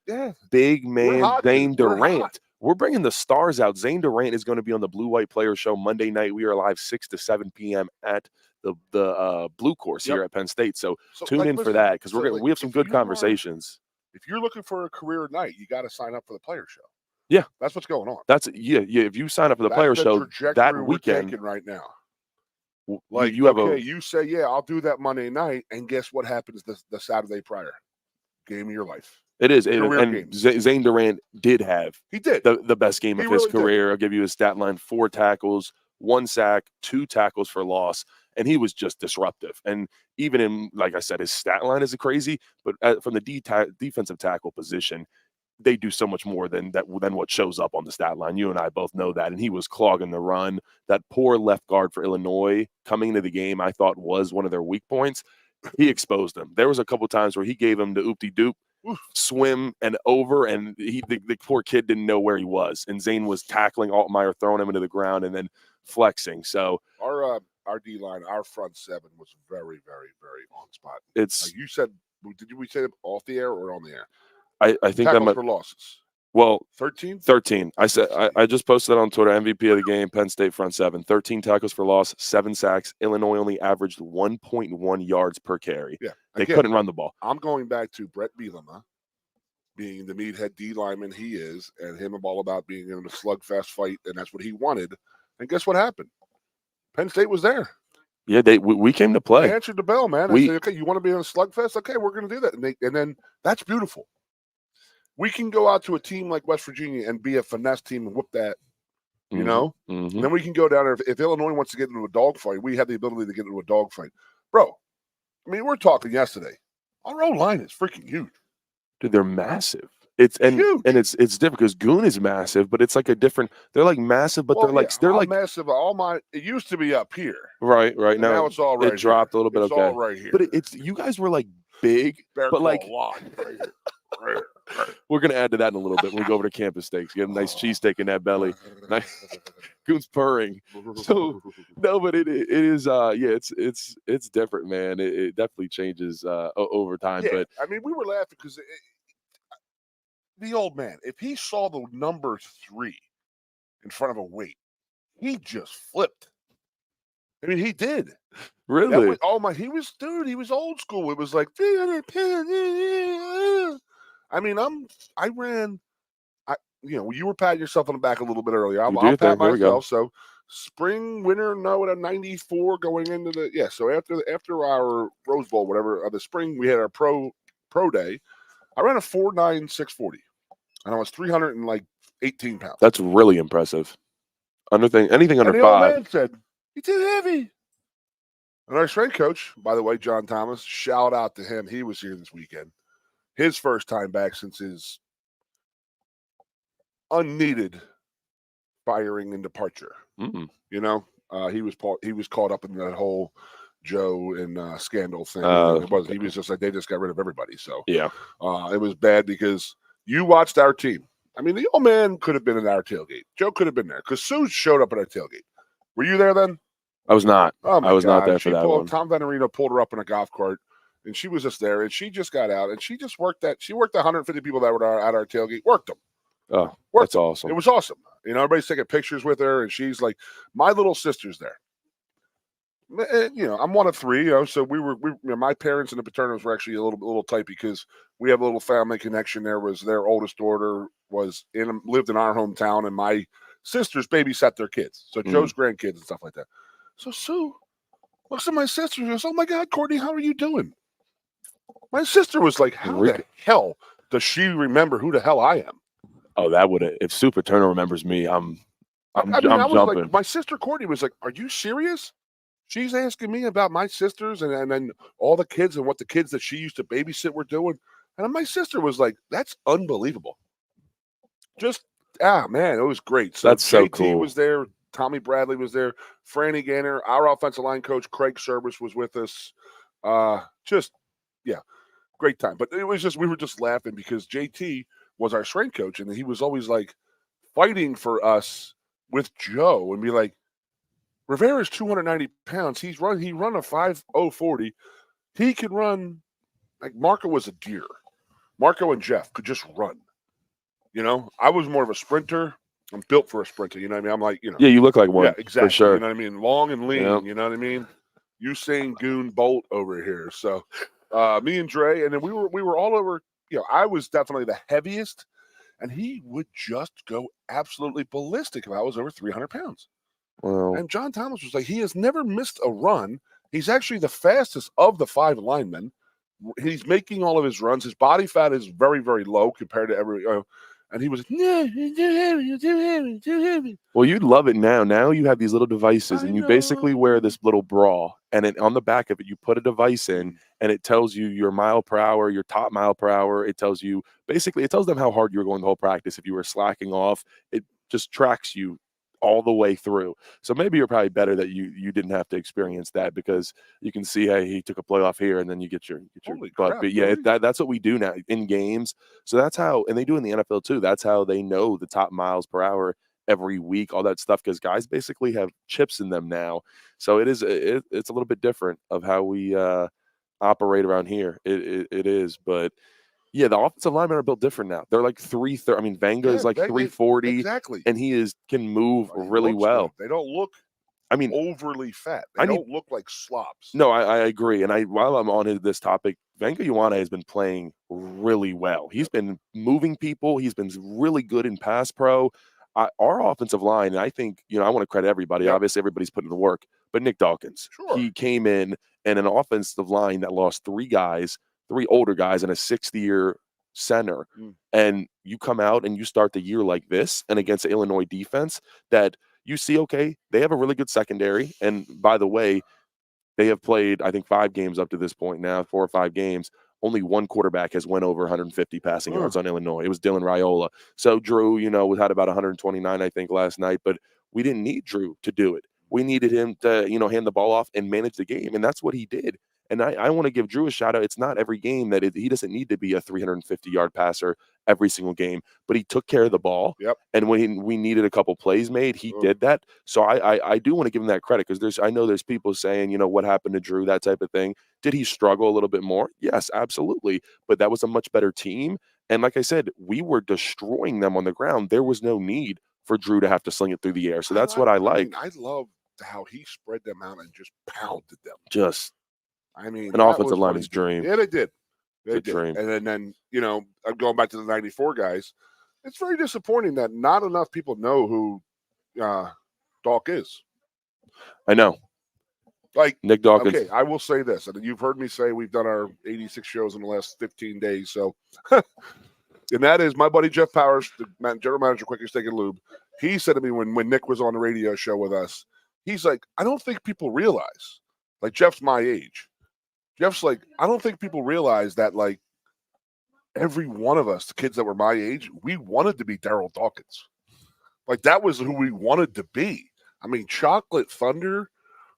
big man Zane Durant. We're bringing the stars out. Zane Durant is going to be on the Blue White Player Show Monday night. We are live 6 to 7 p.m. at the Blue Course here at Penn State. So tune in for that because we have some good conversations. If you're looking for a career night, you got to sign up for the player show. Yeah, that's what's going on. If you sign up for the player show that weekend, we're right now, like you say, yeah, I'll do that Monday night, and guess what happens the Saturday prior? Game of your life. It is, and Zane Durant did have the best game of his career. I'll give you his stat line: 4 tackles, 1 sack, 2 tackles for loss, and he was just disruptive. And even in, like I said, his stat line is crazy, but from the defensive tackle position, they do so much more than what shows up on the stat line. You and I both know that. And he was clogging the run. That poor left guard for Illinois coming into the game, I thought was one of their weak points. He exposed them. There was a couple times where he gave him the oopty-doop, swim and over, and the poor kid didn't know where he was. And Zane was tackling Altmaier, throwing him into the ground, and then flexing. So our D-line, our front 7 was very, very, very on spot. It's like you said, we say it off the air or on the air? I think that might for losses. Well, 13. I said I just posted that on Twitter. MVP of the game, Penn State front 7, 13 tackles for loss, 7 sacks. Illinois only averaged 1.1 yards per carry. Yeah, they couldn't run the ball. I'm going back to Brett Bielema being the meathead D lineman he is, and him all about being in a slugfest fight, and that's what he wanted. And guess what happened? Penn State was there. Yeah, we came to play. They answered the bell, man. I said, okay, you want to be in a slugfest? Okay, we're going to do that. And then that's beautiful. We can go out to a team like West Virginia and be a finesse team and whoop that, you know? Mm-hmm. And then we can go down there. If Illinois wants to get into a dogfight, we have the ability to get into a dogfight. Bro, I mean, we were talking yesterday. Our O-line is freaking huge. Dude, they're massive. It's huge. And it's different because Goon is massive, but it's like a different. They're like massive, but they're like massive. It used to be up here. Right. Now it's all right. It dropped a little bit. It's all right here. But it's you guys were like big, but like right. We're gonna add to that in a little bit when we go over to Campus Steaks. Get a nice cheesesteak in that belly. Nice. Goon's purring. So no, but it is it's different, man. It definitely changes over time. Yeah, but I mean, we were laughing because the old man, if he saw the number 3 in front of a weight, he just flipped. I mean, he did. Really? He was old school. It was like, I mean, you were patting yourself on the back a little bit earlier. I'll pat myself. So spring, winter, no, at a 94 going into the, so after our Rose Bowl, whatever, the spring, we had our pro day. I ran a 4.9 640, and I was 318 pounds. That's really impressive. Anything under 5. The old man said, "You're too heavy." And our strength coach, by the way, John Thomas, shout out to him. He was here this weekend. His first time back since his unneeded firing and departure. Mm-hmm. You know, he was caught up in that whole Joe and scandal thing. He was just like, they just got rid of everybody. So yeah, it was bad because you watched our team. I mean, the old man could have been in our tailgate. Joe could have been there because Sue showed up at our tailgate. Were you there then? I was not. Oh my I was God. not there for that one. Tom Venerino pulled her up in a golf cart, and she was just there, and she just got out, and she just worked that. She worked the 150 people that were at our tailgate, worked them. Oh, that's awesome. It was awesome. You know, everybody's taking pictures with her, and she's like, my little sister's there. You know, I'm one of 3. You know, so my parents and the Paternos were actually a little tight because we have a little family connection. There was their oldest daughter lived in our hometown, and my sisters babysat their kids, so Joe's grandkids and stuff like that. So Sue looks at my sister and goes, "Oh my God, Courtney, how are you doing?" My sister was like, "How the hell does she remember who the hell I am?" Oh, that would have. If Sue Paterno remembers me, I'm was jumping. like, my sister Courtney was like, "Are you serious?" She's asking me about my sisters and then all the kids and what the kids that she used to babysit were doing. And my sister was like, "That's unbelievable." Just man, it was great. So that's so JT cool. was there. Tommy Bradley was there. Franny Gaynor, our offensive line coach, Craig Service was with us. Great time. But it was just, we were just laughing because JT was our strength coach, and he was always like fighting for us with Joe and be like, Rivera's 290 pounds. He run a 5.040. He could run like Marco was a deer. Marco and Jeff could just run. You know, I was more of a sprinter. I'm built for a sprinter. You know what I mean? I'm like, you know. Yeah, you look like one. Yeah, exactly. For sure. You know what I mean? Long and lean. Yep. You know what I mean? Usain Goon Bolt over here. So me and Dre, and then we were all over. You know, I was definitely the heaviest, and he would just go absolutely ballistic if I was over 300 pounds. Wow. And John Thomas was like, he has never missed a run. He's actually the fastest of the 5 linemen. He's making all of his runs. His body fat is very, very low compared to every. And he was like, no, you're too heavy. Well, you'd love it now. Now you have these little devices, and you basically wear this little bra, and on the back of it, you put a device in, and it tells you your mile per hour, your top mile per hour. It tells you, basically, it tells them how hard you were going the whole practice. If you were slacking off, it just tracks you all the way through. So maybe you're probably better that you didn't have to experience that, because you can see, hey, he took a play off here, and then you get your Holy butt. crap, But yeah, really? that's what we do now in games. So that's how, and they do in the NFL too. That's how they know the top miles per hour every week, all that stuff, because guys basically have chips in them now. So it's a little bit different of how we operate around here. It is, but yeah, the offensive linemen are built different now. They're like 330. I mean, Vanga is like 340, exactly, and he can move He really looks well. good. They don't look, I mean, overly fat. They don't look like slops. No, I agree. And while I'm on this topic, Vanga Ioane has been playing really well. He's been moving people. He's been really good in pass pro. Our offensive line, and I think, I want to credit everybody. Yep. Obviously, everybody's putting in the work. But Nick Dawkins, Sure. he came in, and an offensive line that lost 3 older guys, and a 6th-year center. And you come out and you start the year like this, and against the Illinois defense that you see, okay, they have a really good secondary. And by the way, they have played, I think, 5 games up to this point now, 4 or 5 games. Only one quarterback has went over 150 passing yards on Illinois. It was Dylan Raiola. So Drew, had about 129, I think, last night. But we didn't need Drew to do it. We needed him to, hand the ball off and manage the game. And that's what he did. And I want to give Drew a shout out. It's not every game that he doesn't need to be a 350-yard passer every single game, but he took care of the ball. Yep. And when we needed a couple plays made, he did that. So I do want to give him that credit, because I know there's people saying, what happened to Drew, that type of thing. Did he struggle a little bit more? Yes, absolutely. But that was a much better team. And like I said, we were destroying them on the ground. There was no need for Drew to have to sling it through the air. So that's what I like. I love how he spread them out and just pounded them. An offensive lineman's dream. Yeah, they did. They It's a did. dream. And then, I'm going back to the 94 guys. It's very disappointing that not enough people know who Doc is. I know. Like Nick Dawkins. Okay, I will say this, and you've heard me say we've done our 86 shows in the last 15 days. So, and that is my buddy Jeff Powers, the general manager, Quicker Steak and Lube. He said to me when Nick was on the radio show with us, he's like, I don't think people realize, like Jeff's my age. Jeff's like, I don't think people realize that, like, every one of us, the kids that were my age, we wanted to be Daryl Dawkins. Like, that was who we wanted to be. I mean, Chocolate Thunder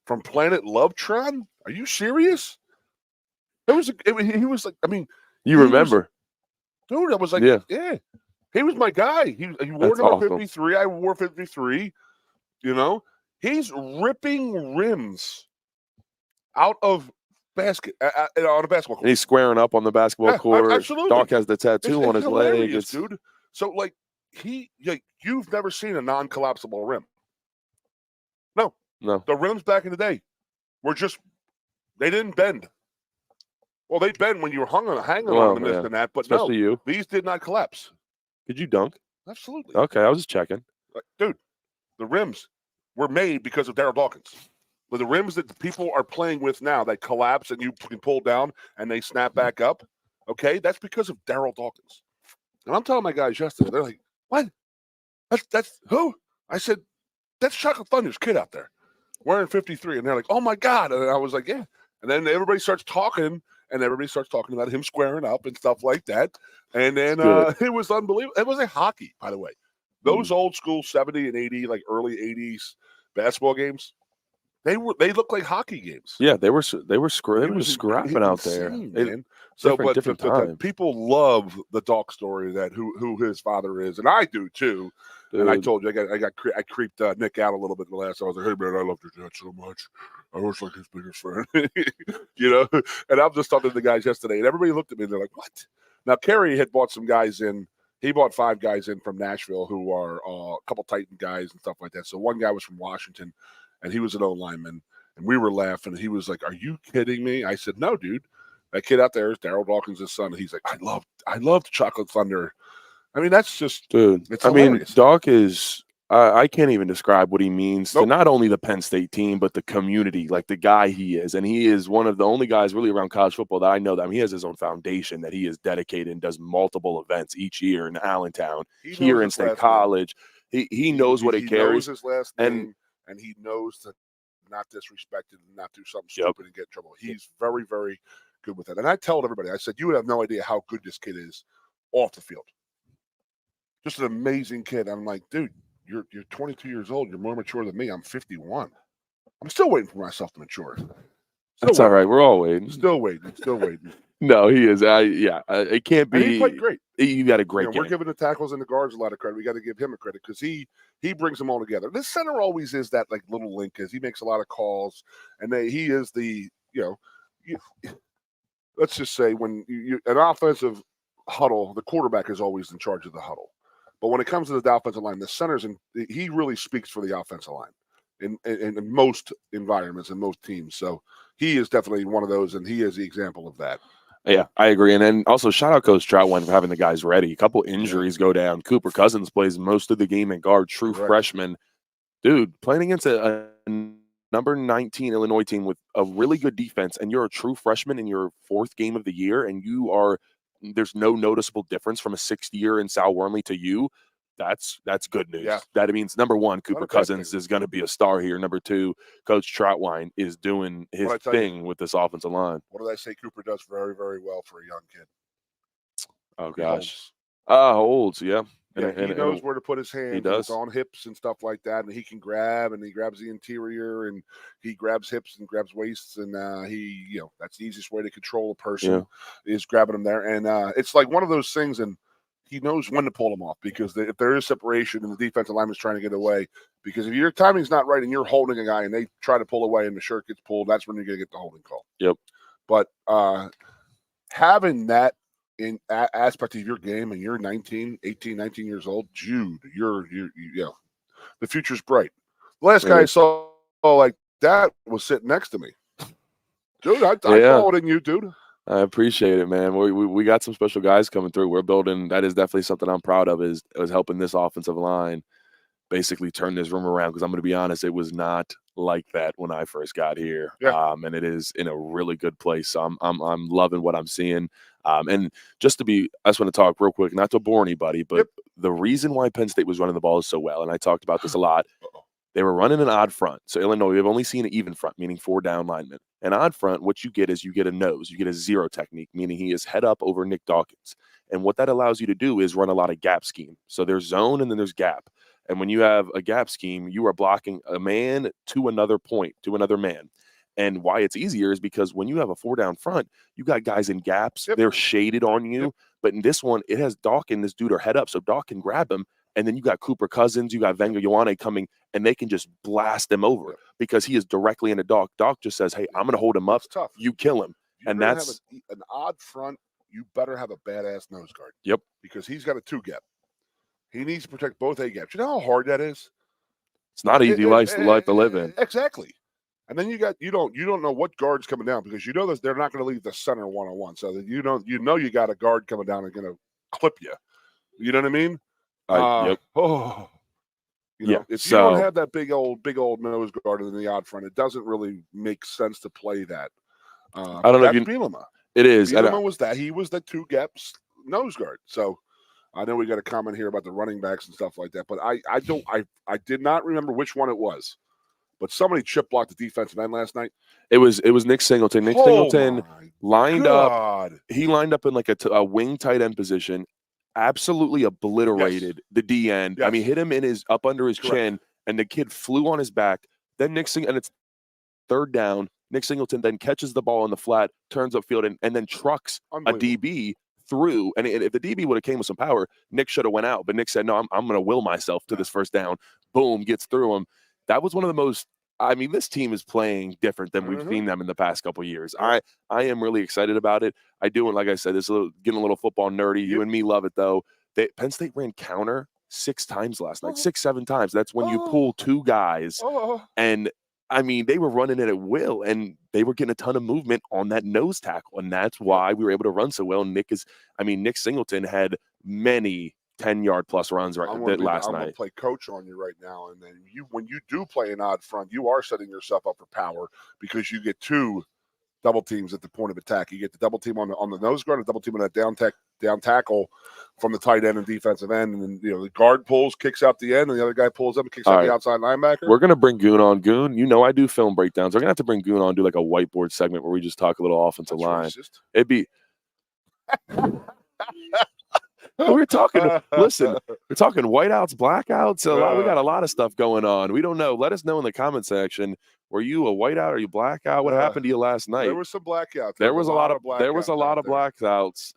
from Planet Lovetron? Are you serious? He was like, I mean. You remember. Dude, I was like, yeah. He was my guy. He wore That's number awesome. 53. I wore 53. He's ripping rims out of on a basketball court. And he's squaring up on the basketball court. Absolutely. Doc has the tattoo It's on his leg. hilarious, dude. So, like, you've never seen a non-collapsible rim. No. The rims back in the day were they didn't bend. Well, they bend when you were hanging on them and this and that, but especially you. These did not collapse. Did you dunk? Absolutely. Okay, I was just checking. Like, dude, the rims were made because of Daryl Dawkins. But the rims that the people are playing with now that collapse and you can pull down and they snap back up, okay, that's because of Daryl Dawkins. And I'm telling my guys yesterday, they're like, what? That's who? I said, that's Chocolate Thunder's kid out there wearing 53. And they're like, oh, my God. And I was like, yeah. And then everybody starts talking, about him squaring up and stuff like that. And then it was unbelievable. It was a hockey, by the way. Those old school 70 and 80, like early 80s basketball games, they look like hockey games. Yeah, they were scrapping out there, man. So, different time. People love the Doc story that who his father is, and I do too. Dude. And I told you I creeped Nick out a little bit in the last. I was like, hey man, I love your dad so much. I was like his biggest friend, you know. And I'm just talking to the guys yesterday, and everybody looked at me and they're like, what? Now Kerry had bought some guys in. He bought 5 guys in from Nashville who are a couple Titan guys and stuff like that. So one guy was from Washington, and he was an O-lineman. And we were laughing. And he was like, are you kidding me? I said, no, dude. That kid out there is Daryl Dawkins' son. And he's like, I love Chocolate Thunder. I mean, that's just, dude. It's hilarious. Doc is, I can't even describe what he means to not only the Penn State team, but the community, like the guy he is. And he is one of the only guys really around college football that I know that. I mean, he has his own foundation that he is dedicated and does multiple events each year in Allentown, here in State College. He knows what it carries. He knows his last name, and he knows to not disrespect it and not do something stupid and get in trouble. He's very, very good with that. And I told everybody, I said, you would have no idea how good this kid is off the field. Just an amazing kid. I'm like, dude, you're 22 years old. You're more mature than me. I'm 51. I'm still waiting for myself to mature. That's all right. We're all waiting. Still waiting. No, he is. It can't be. And he played great. You got a great game. We're giving the tackles and the guards a lot of credit. We got to give him a credit because he brings them all together. The center always is that like little link because he makes a lot of calls, and he is the let's just say when an offensive huddle, the quarterback is always in charge of the huddle. But when it comes to the offensive line, the centers, and he really speaks for the offensive line in most environments and most teams. So he is definitely one of those, and he is the example of that. Yeah, I agree. And then also shout out Coach Troutwine for having the guys ready. A couple injuries go down. Cooper Cousins plays most of the game at guard, true freshman. Dude, playing against a number 19 Illinois team with a really good defense, and you're a true freshman in your 4th game of the year, and there's no noticeable difference from a 6th year in Sal Wormley to you. That's good news. Yeah. That means number 1, Cooper Cousins is going to be a star here. Number 2, Coach Troutwine is doing his thing with this offensive line. What did I say? Cooper does very, very well for a young kid. Oh gosh, holds, yeah. He knows where to put his hands. He does. It's on hips and stuff like that, and he can grab, and he grabs the interior, and he grabs hips and grabs waists, and that's the easiest way to control a person is grabbing them there, and it's like one of those things, and he knows when to pull them off because if there is separation and the defensive lineman's trying to get away, because if your timing's not right and you're holding a guy and they try to pull away and the shirt gets pulled, that's when you're going to get the holding call. Yep. But having that in aspect of your game and you're 18, 19 years old, Jude, you're the future's bright. The last guy I saw like that was sitting next to me. Dude, I followed in you, dude. I appreciate it, man. We got some special guys coming through. We're building. That is definitely something I'm proud of. Is helping this offensive line basically turn this room around. Because I'm going to be honest, it was not like that when I first got here. Yeah. And it is in a really good place. So I'm loving what I'm seeing. And just I just want to talk real quick, not to bore anybody, but the reason why Penn State was running the ball so well, and I talked about this a lot. They were running an odd front. So Illinois, we've only seen an even front, meaning 4 down linemen. An odd front, what you get is you get a nose. You get a zero technique, meaning he is head up over Nick Dawkins. And what that allows you to do is run a lot of gap scheme. So there's zone and then there's gap. And when you have a gap scheme, you are blocking a man to another point, to another man. And why it's easier is because when you have a 4 down front, you got guys in gaps. They're shaded on you. But in this one, it has Doc and this dude are head up. So Doc can grab him. And then you got Cooper Cousins, you got Venga Ioane coming, and they can just blast them over because he is directly into Doc. Doc just says, hey, I'm going to hold him up. It's tough. You kill him. And that's an odd front. You better have a badass nose guard. Yep. Because he's got a 2 gap. He needs to protect both A gaps. You know how hard that is? It's not an easy life to live in. Exactly. And then you don't know what guard's coming down because you know that they're not going to leave the center one-on-one. So that you got a guard coming down and going to clip you. You know what I mean? If you don't have that big old nose guard in the odd front, it doesn't really make sense to play that. I don't know if Bielema. It is. Bielema was that. He was the 2 gaps nose guard. So I know we got a comment here about the running backs and stuff like that, but I did not remember which one it was. But somebody chip blocked the defensive end last night. It was Nick Singleton. Nick Singleton lined up. He lined up in like a wing tight end position. absolutely obliterated the D end. I mean, Yes. hit him in his up under his Correct. chin, and the kid flew on his back. Then and it's third down. Nick Singleton then catches the ball in the flat, turns upfield, and then trucks a DB through. And if the DB would have came with some power, Nick should have went out. But Nick said, "No, I'm going to will myself to this first down." Boom, gets through him. That was one of the most. I mean, this team is playing different than we've seen them in the past couple of years. I am really excited about it. I do, and like I said, this is getting a little football nerdy. You and me love it though. Penn State ran counter 6 times last night, 6, 7 times. That's when you pull 2 guys, and I mean, they were running it at will, and they were getting a ton of movement on that nose tackle, and that's why we were able to run so well. Nick Singleton had many 10-yard plus runs last I'm night. going to play coach on you right now, and then when you do play an odd front, you are setting yourself up for power because you get 2 double teams at the point of attack. You get the double team on the nose guard, a double team on that down tackle from the tight end and defensive end, and then the guard pulls, kicks out the end, and the other guy pulls up and kicks out the outside linebacker. We're gonna bring Goon on. Goon, I do film breakdowns. We're gonna have to bring Goon on, do like a whiteboard segment where we just talk a little offensive line. Racist. It'd be. We're talking. Listen, we're talking whiteouts, blackouts. We got a lot of stuff going on. We don't know. Let us know in the comment section. Were you a whiteout? Are you blackout? What happened to you last night? There was some blackouts. There was a lot of blackouts.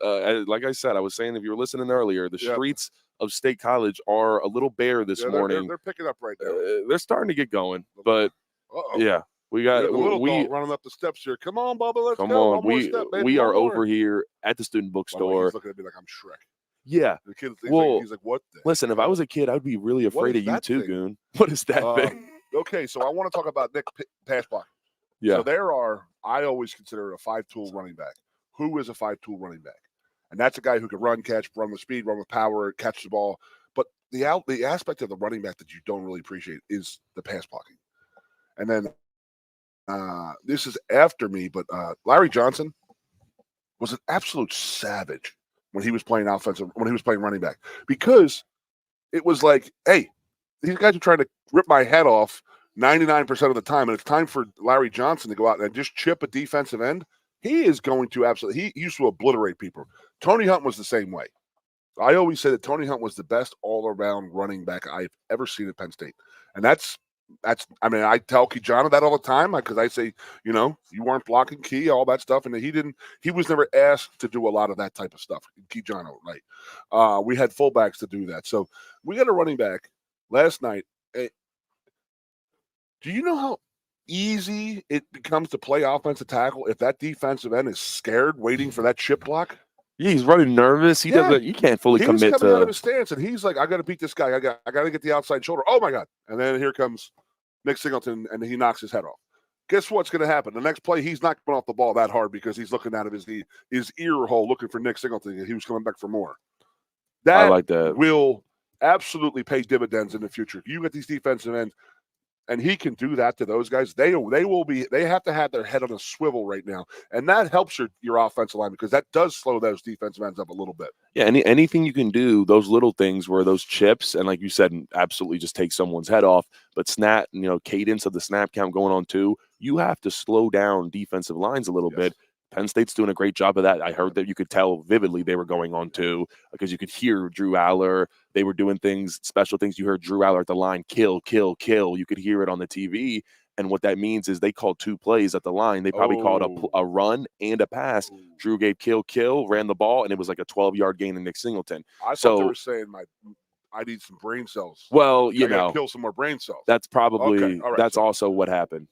Like I said, I was saying, if you were listening earlier, the streets of State College are a little bare this morning. They're picking up right now. They're starting to get going, but yeah. We got running up the steps here. Come on, Bubba, let's go. One more step, baby. We are over here at the student bookstore. He's looking at me like I'm Shrek. Yeah. The kid he's like, what? Listen, if I was a kid, I'd be really afraid of you too, Goon. What is that thing? Okay, so I want to talk about Nick pass block. Yeah. So I always consider a 5-tool running back. Who is a 5-tool running back? And that's a guy who can run, catch, run with speed, run with power, catch the ball. But the aspect of the running back that you don't really appreciate is the pass blocking. And then this is after me, but Larry Johnson was an absolute savage when he was playing running back, because it was like, hey, these guys are trying to rip my head off 99% of the time, and it's time for Larry Johnson to go out and just chip a defensive end. He is going to he used to obliterate people. Tony Hunt was the same way. I always say that Tony Hunt was the best all-around running back I've ever seen at Penn State. And I mean, I tell Kijana that all the time because I say, you weren't blocking Key, all that stuff. And he was never asked to do a lot of that type of stuff. Kijana, right? We had fullbacks to do that. So we got a running back last night. Do you know how easy it becomes to play offensive tackle if that defensive end is scared, waiting for that chip block? Yeah, he's running nervous. He doesn't. You can't fully commit to. He's coming out of his stance, and he's like, "I got to beat this guy. I got to get the outside shoulder. Oh my god!" And then here comes Nick Singleton, and he knocks his head off. Guess what's going to happen? The next play, he's not coming off the ball that hard because he's looking out of his ear hole, looking for Nick Singleton, and he was coming back for more. I like that. Will absolutely pay dividends in the future. If you get these defensive ends, and he can do that to those guys, they have to have their head on a swivel right now. And that helps your offensive line because that does slow those defensive ends up a little bit. Yeah, anything you can do, those little things where those chips, and like you said, absolutely just take someone's head off, but snap, cadence of the snap count going on too, you have to slow down defensive lines a little bit. Penn State's doing a great job of that. I heard that you could tell vividly they were going on too, because you could hear Drew Aller. They were doing special things. You heard Drew Aller at the line, kill, kill, kill. You could hear it on the TV. And what that means is they called 2 plays at the line. They probably called a run and a pass. Drew gave kill, kill, ran the ball, and it was like a 12-yard gain in Nick Singleton. I thought they were saying I need some brain cells. Well, kill some more brain cells. That's probably that's also what happened.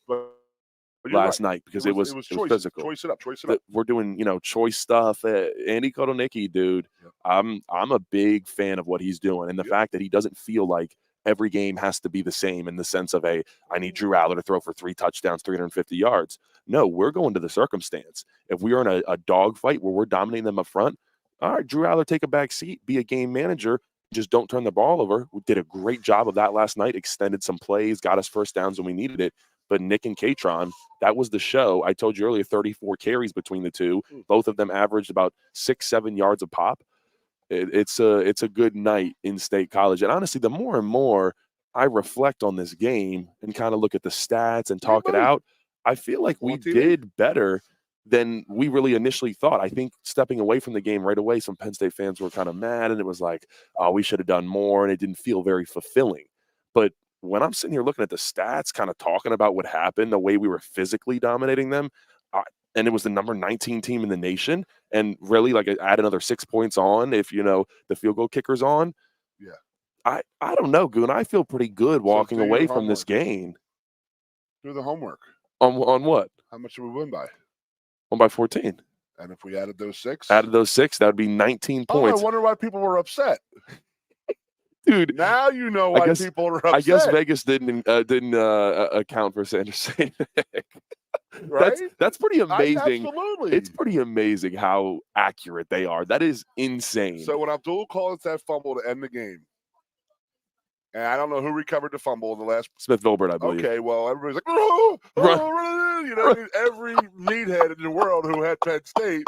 Last night because it was physical. Choice it up. We're doing choice stuff. Andy Kotelnicki, dude. I'm a big fan of what he's doing, and the fact that he doesn't feel like every game has to be the same in the sense of I need Drew Aller to throw for 3 touchdowns, 350 yards. No, we're going to the circumstance. If we are in a dogfight where we're dominating them up front, all right, Drew Aller, take a back seat, be a game manager. Just don't turn the ball over. We did a great job of that last night. Extended some plays, got us first downs when we needed it. But Nick and Katron, that was the show. I told you earlier, 34 carries between the two. Both of them averaged about 6-7 yards a pop. It's a good night in State College. And honestly, the more and more I reflect on this game and kind of look at the stats and talk it out, I feel like we did better than we really initially thought. I think stepping away from the game right away, some Penn State fans were kind of mad, and it was like, oh, we should have done more, and it didn't feel very fulfilling. But when I'm sitting here looking at the stats, kind of talking about what happened, the way we were physically dominating them, and it was the number 19 team in the nation, and really, like, add another 6 points on if, the field goal kicker's on. Yeah. I don't know, Goon. I feel pretty good walking do your away from this homework. game. Do the homework. On what? How much did we win by? 1 by 14. And if we added those 6? Added those 6, that would be 19 points. I wonder why people were upset. Dude, now you know why people are upset. I guess Vegas didn't account for Sanders St. Nick. Right? That's pretty amazing. Absolutely. It's pretty amazing how accurate they are. That is insane. So when Abdul calls that fumble to end the game, and I don't know who recovered the fumble in the last. Smith Vilbert, I believe. Okay, well, everybody's like, oh, every meathead in the world who had Penn State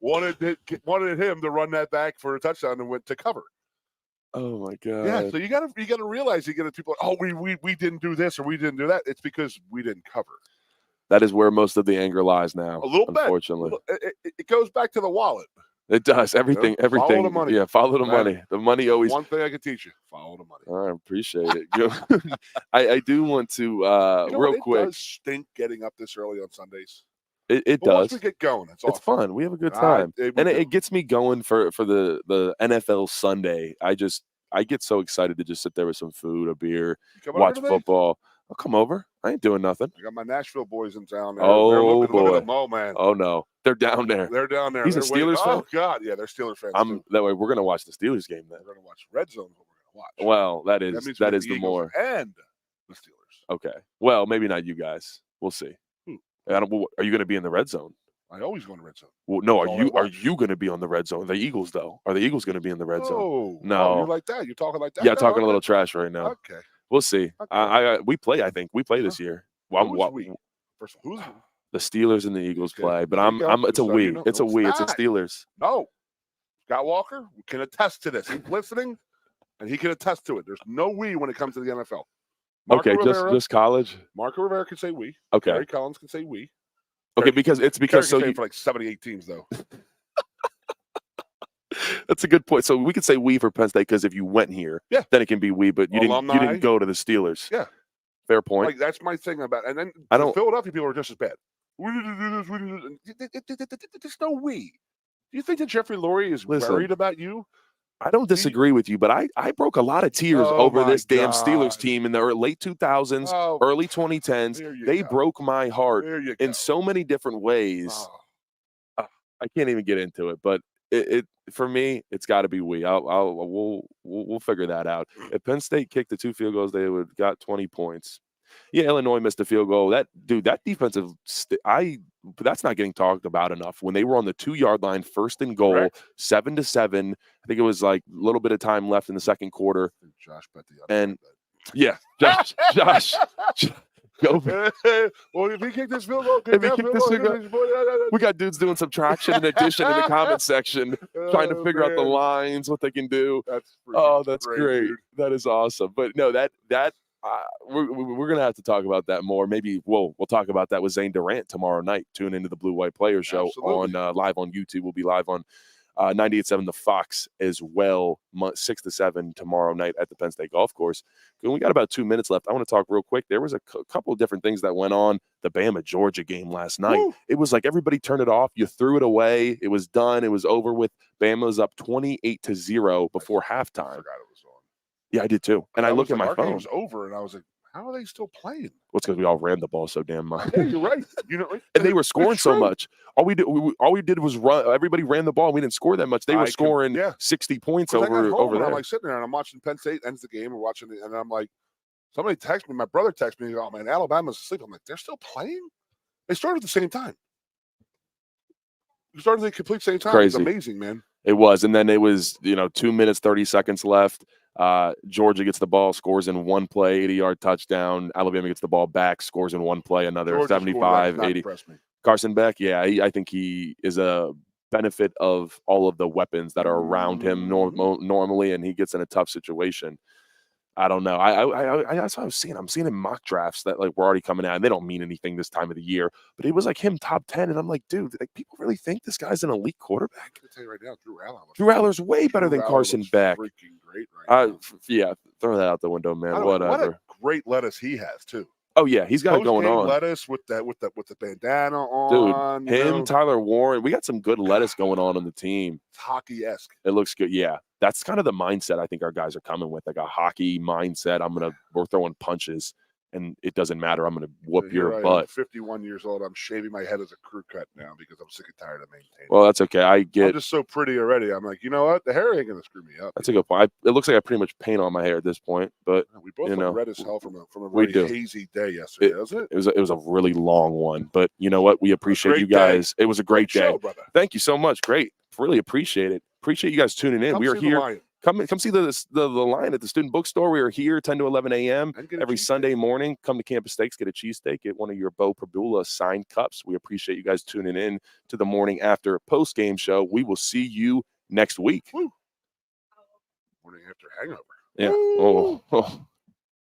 wanted him to run that back for a touchdown and went to cover. Oh my God! Yeah, so you gotta realize people. Oh, we didn't do this or we didn't do that. It's because we didn't cover. That is where most of the anger lies now. A little unfortunately. bit. It goes back to the wallet. It does. Everything. Follow the money. Yeah, follow the money. The money always. One thing I can teach you: follow the money. I appreciate it. I do want to real quick. It does stink getting up this early on Sundays. It but does. Once we get going, it's fun. We have a good time, and it gets me going for the NFL Sunday. I get so excited to just sit there with some food, a beer, watch football. I'll come over. I ain't doing nothing. I got my Nashville boys in town. They're looking at Mo, man. Oh no, they're down there. They're down there. He's a Steelers fan. Oh God, yeah, they're Steelers fans. That way. We're gonna watch the Steelers game then. We're gonna watch Red Zone. We're gonna watch. Well, that is the Eagles more and the Steelers. Okay. Well, maybe not you guys. We'll see. Are you going to be in the red zone? I always go in the red zone. Well, no. Are you going to be on the red zone? The Eagles, though. Are the Eagles going to be in the red zone? No. You're like that. You're talking like that. Yeah, talking a little trash right now. Okay. We'll see. Okay. We play. I think we play this year. First of all, who's the Steelers and the Eagles play? But it's a we. It's a we. It's a Steelers. No. Scott Walker can attest to this. He's listening, and he can attest to it. There's no we when it comes to the NFL. Marco Rivera, just college. Marco Rivera can say we. Okay. Gary Collins can say we. Okay, because so you for like 78 teams though. That's a good point. So we could say we for Penn State because if you went here, then it can be we. But you didn't go to the Steelers. Yeah, fair point. Like that's my thing about. And then Philadelphia people are just as bad. We didn't do this. We didn't. There's no we. Do you think that Jeffrey Lurie is worried about you? I don't disagree with you, but I broke a lot of tears over this damn Steelers team in the late 2000s, early 2010s. They broke my heart in so many different ways. I can't even get into it, but it for me, it's got to be we. We'll figure that out. If Penn State kicked the 2 field goals, they would have got 20 points. Yeah, Illinois missed a field goal. That defensive, that's not getting talked about enough. When they were on the 2-yard line, 1st and goal, 7-7. I think it was like a little bit of time left in the second quarter. Josh bet the other. And yeah, Josh. Well, if he kicked this field goal, we got dudes doing subtraction and addition in the comment section, trying to figure out the lines, what they can do. That's great. That is awesome. But no, we're gonna have to talk about that more. Maybe we'll talk about that with Zane Durant tomorrow night. Tune into the Blue White Players Show on live on YouTube. We'll be live on 98.7 The Fox as well, 6 to 7 tomorrow night at the Penn State Golf Course. We got about 2 minutes left. I want to talk real quick. There was a couple of different things that went on the Bama-Georgia game last night. Woo! It was like everybody turned it off. You threw it away. It was done. It was over with. Bama was up 28-0 before halftime. I forgot it was on. Yeah, I did too. And I looked at my phone. It was over, and I was like, how are they still playing? Well, it's because we all ran the ball so damn much. Yeah, you're right. And they were scoring so much. All we did was run. Everybody ran the ball. We didn't score that much. They were scoring 60 points over there. I'm like sitting there and I'm watching Penn State ends the game. We're watching it, and I'm like, somebody texted me. My brother texted me. Oh man, Alabama's asleep. I'm like, they're still playing. They started at the same time. We started at the complete same time. Crazy. It's amazing, man. It was, and then it was 2 minutes 30 seconds left. Georgia gets the ball, scores in one play, 80-yard touchdown. Alabama gets the ball back, scores in one play, another 75, 80. Carson Beck, I think he is a benefit of all of the weapons that are around him normally, and he gets in a tough situation. I don't know. That's what I was seeing. I'm seeing in mock drafts that like we're already coming out, and they don't mean anything this time of the year. But it was like him top 10, and I'm like, dude, like people really think this guy's an elite quarterback? I can tell you right now, Drew Aller's way better than Carson Beck. Freaking great right now. Yeah, throw that out the window, man. What Whatever. a great lettuce he has too. Oh yeah, he's got it going Postgame on. lettuce with the bandana on. Dude, him, Tyler Warren, we got some good lettuce going on the team. It's hockey-esque. It looks good. Yeah, that's kind of the mindset I think our guys are coming with, like a hockey mindset. We're throwing punches, and it doesn't matter. I'm gonna whoop your butt. I'm 51 years old. I'm shaving my head as a crew cut now because I'm sick and tired of maintaining. Well, that's okay. I'm just so pretty already. I'm like, you know what? The hair ain't gonna screw me up. That's a good point. It looks like I pretty much paint on my hair at this point, but we both look red as hell from a we really do. hazy day yesterday, doesn't it? It was a really long one, but you know what? We appreciate you guys. It was a great day. Show, brother. Thank you so much. Great. Really appreciate it. Appreciate you guys tuning in. We are here. Come see the line at the student bookstore. We are here 10 to 11 a.m. every Sunday morning. Come to Campus Steaks, get a cheesesteak, get one of your Bo Perbula signed cups. We appreciate you guys tuning in to the morning after post-game show. We will see you next week. Woo. Morning after hangover. Yeah. Oh.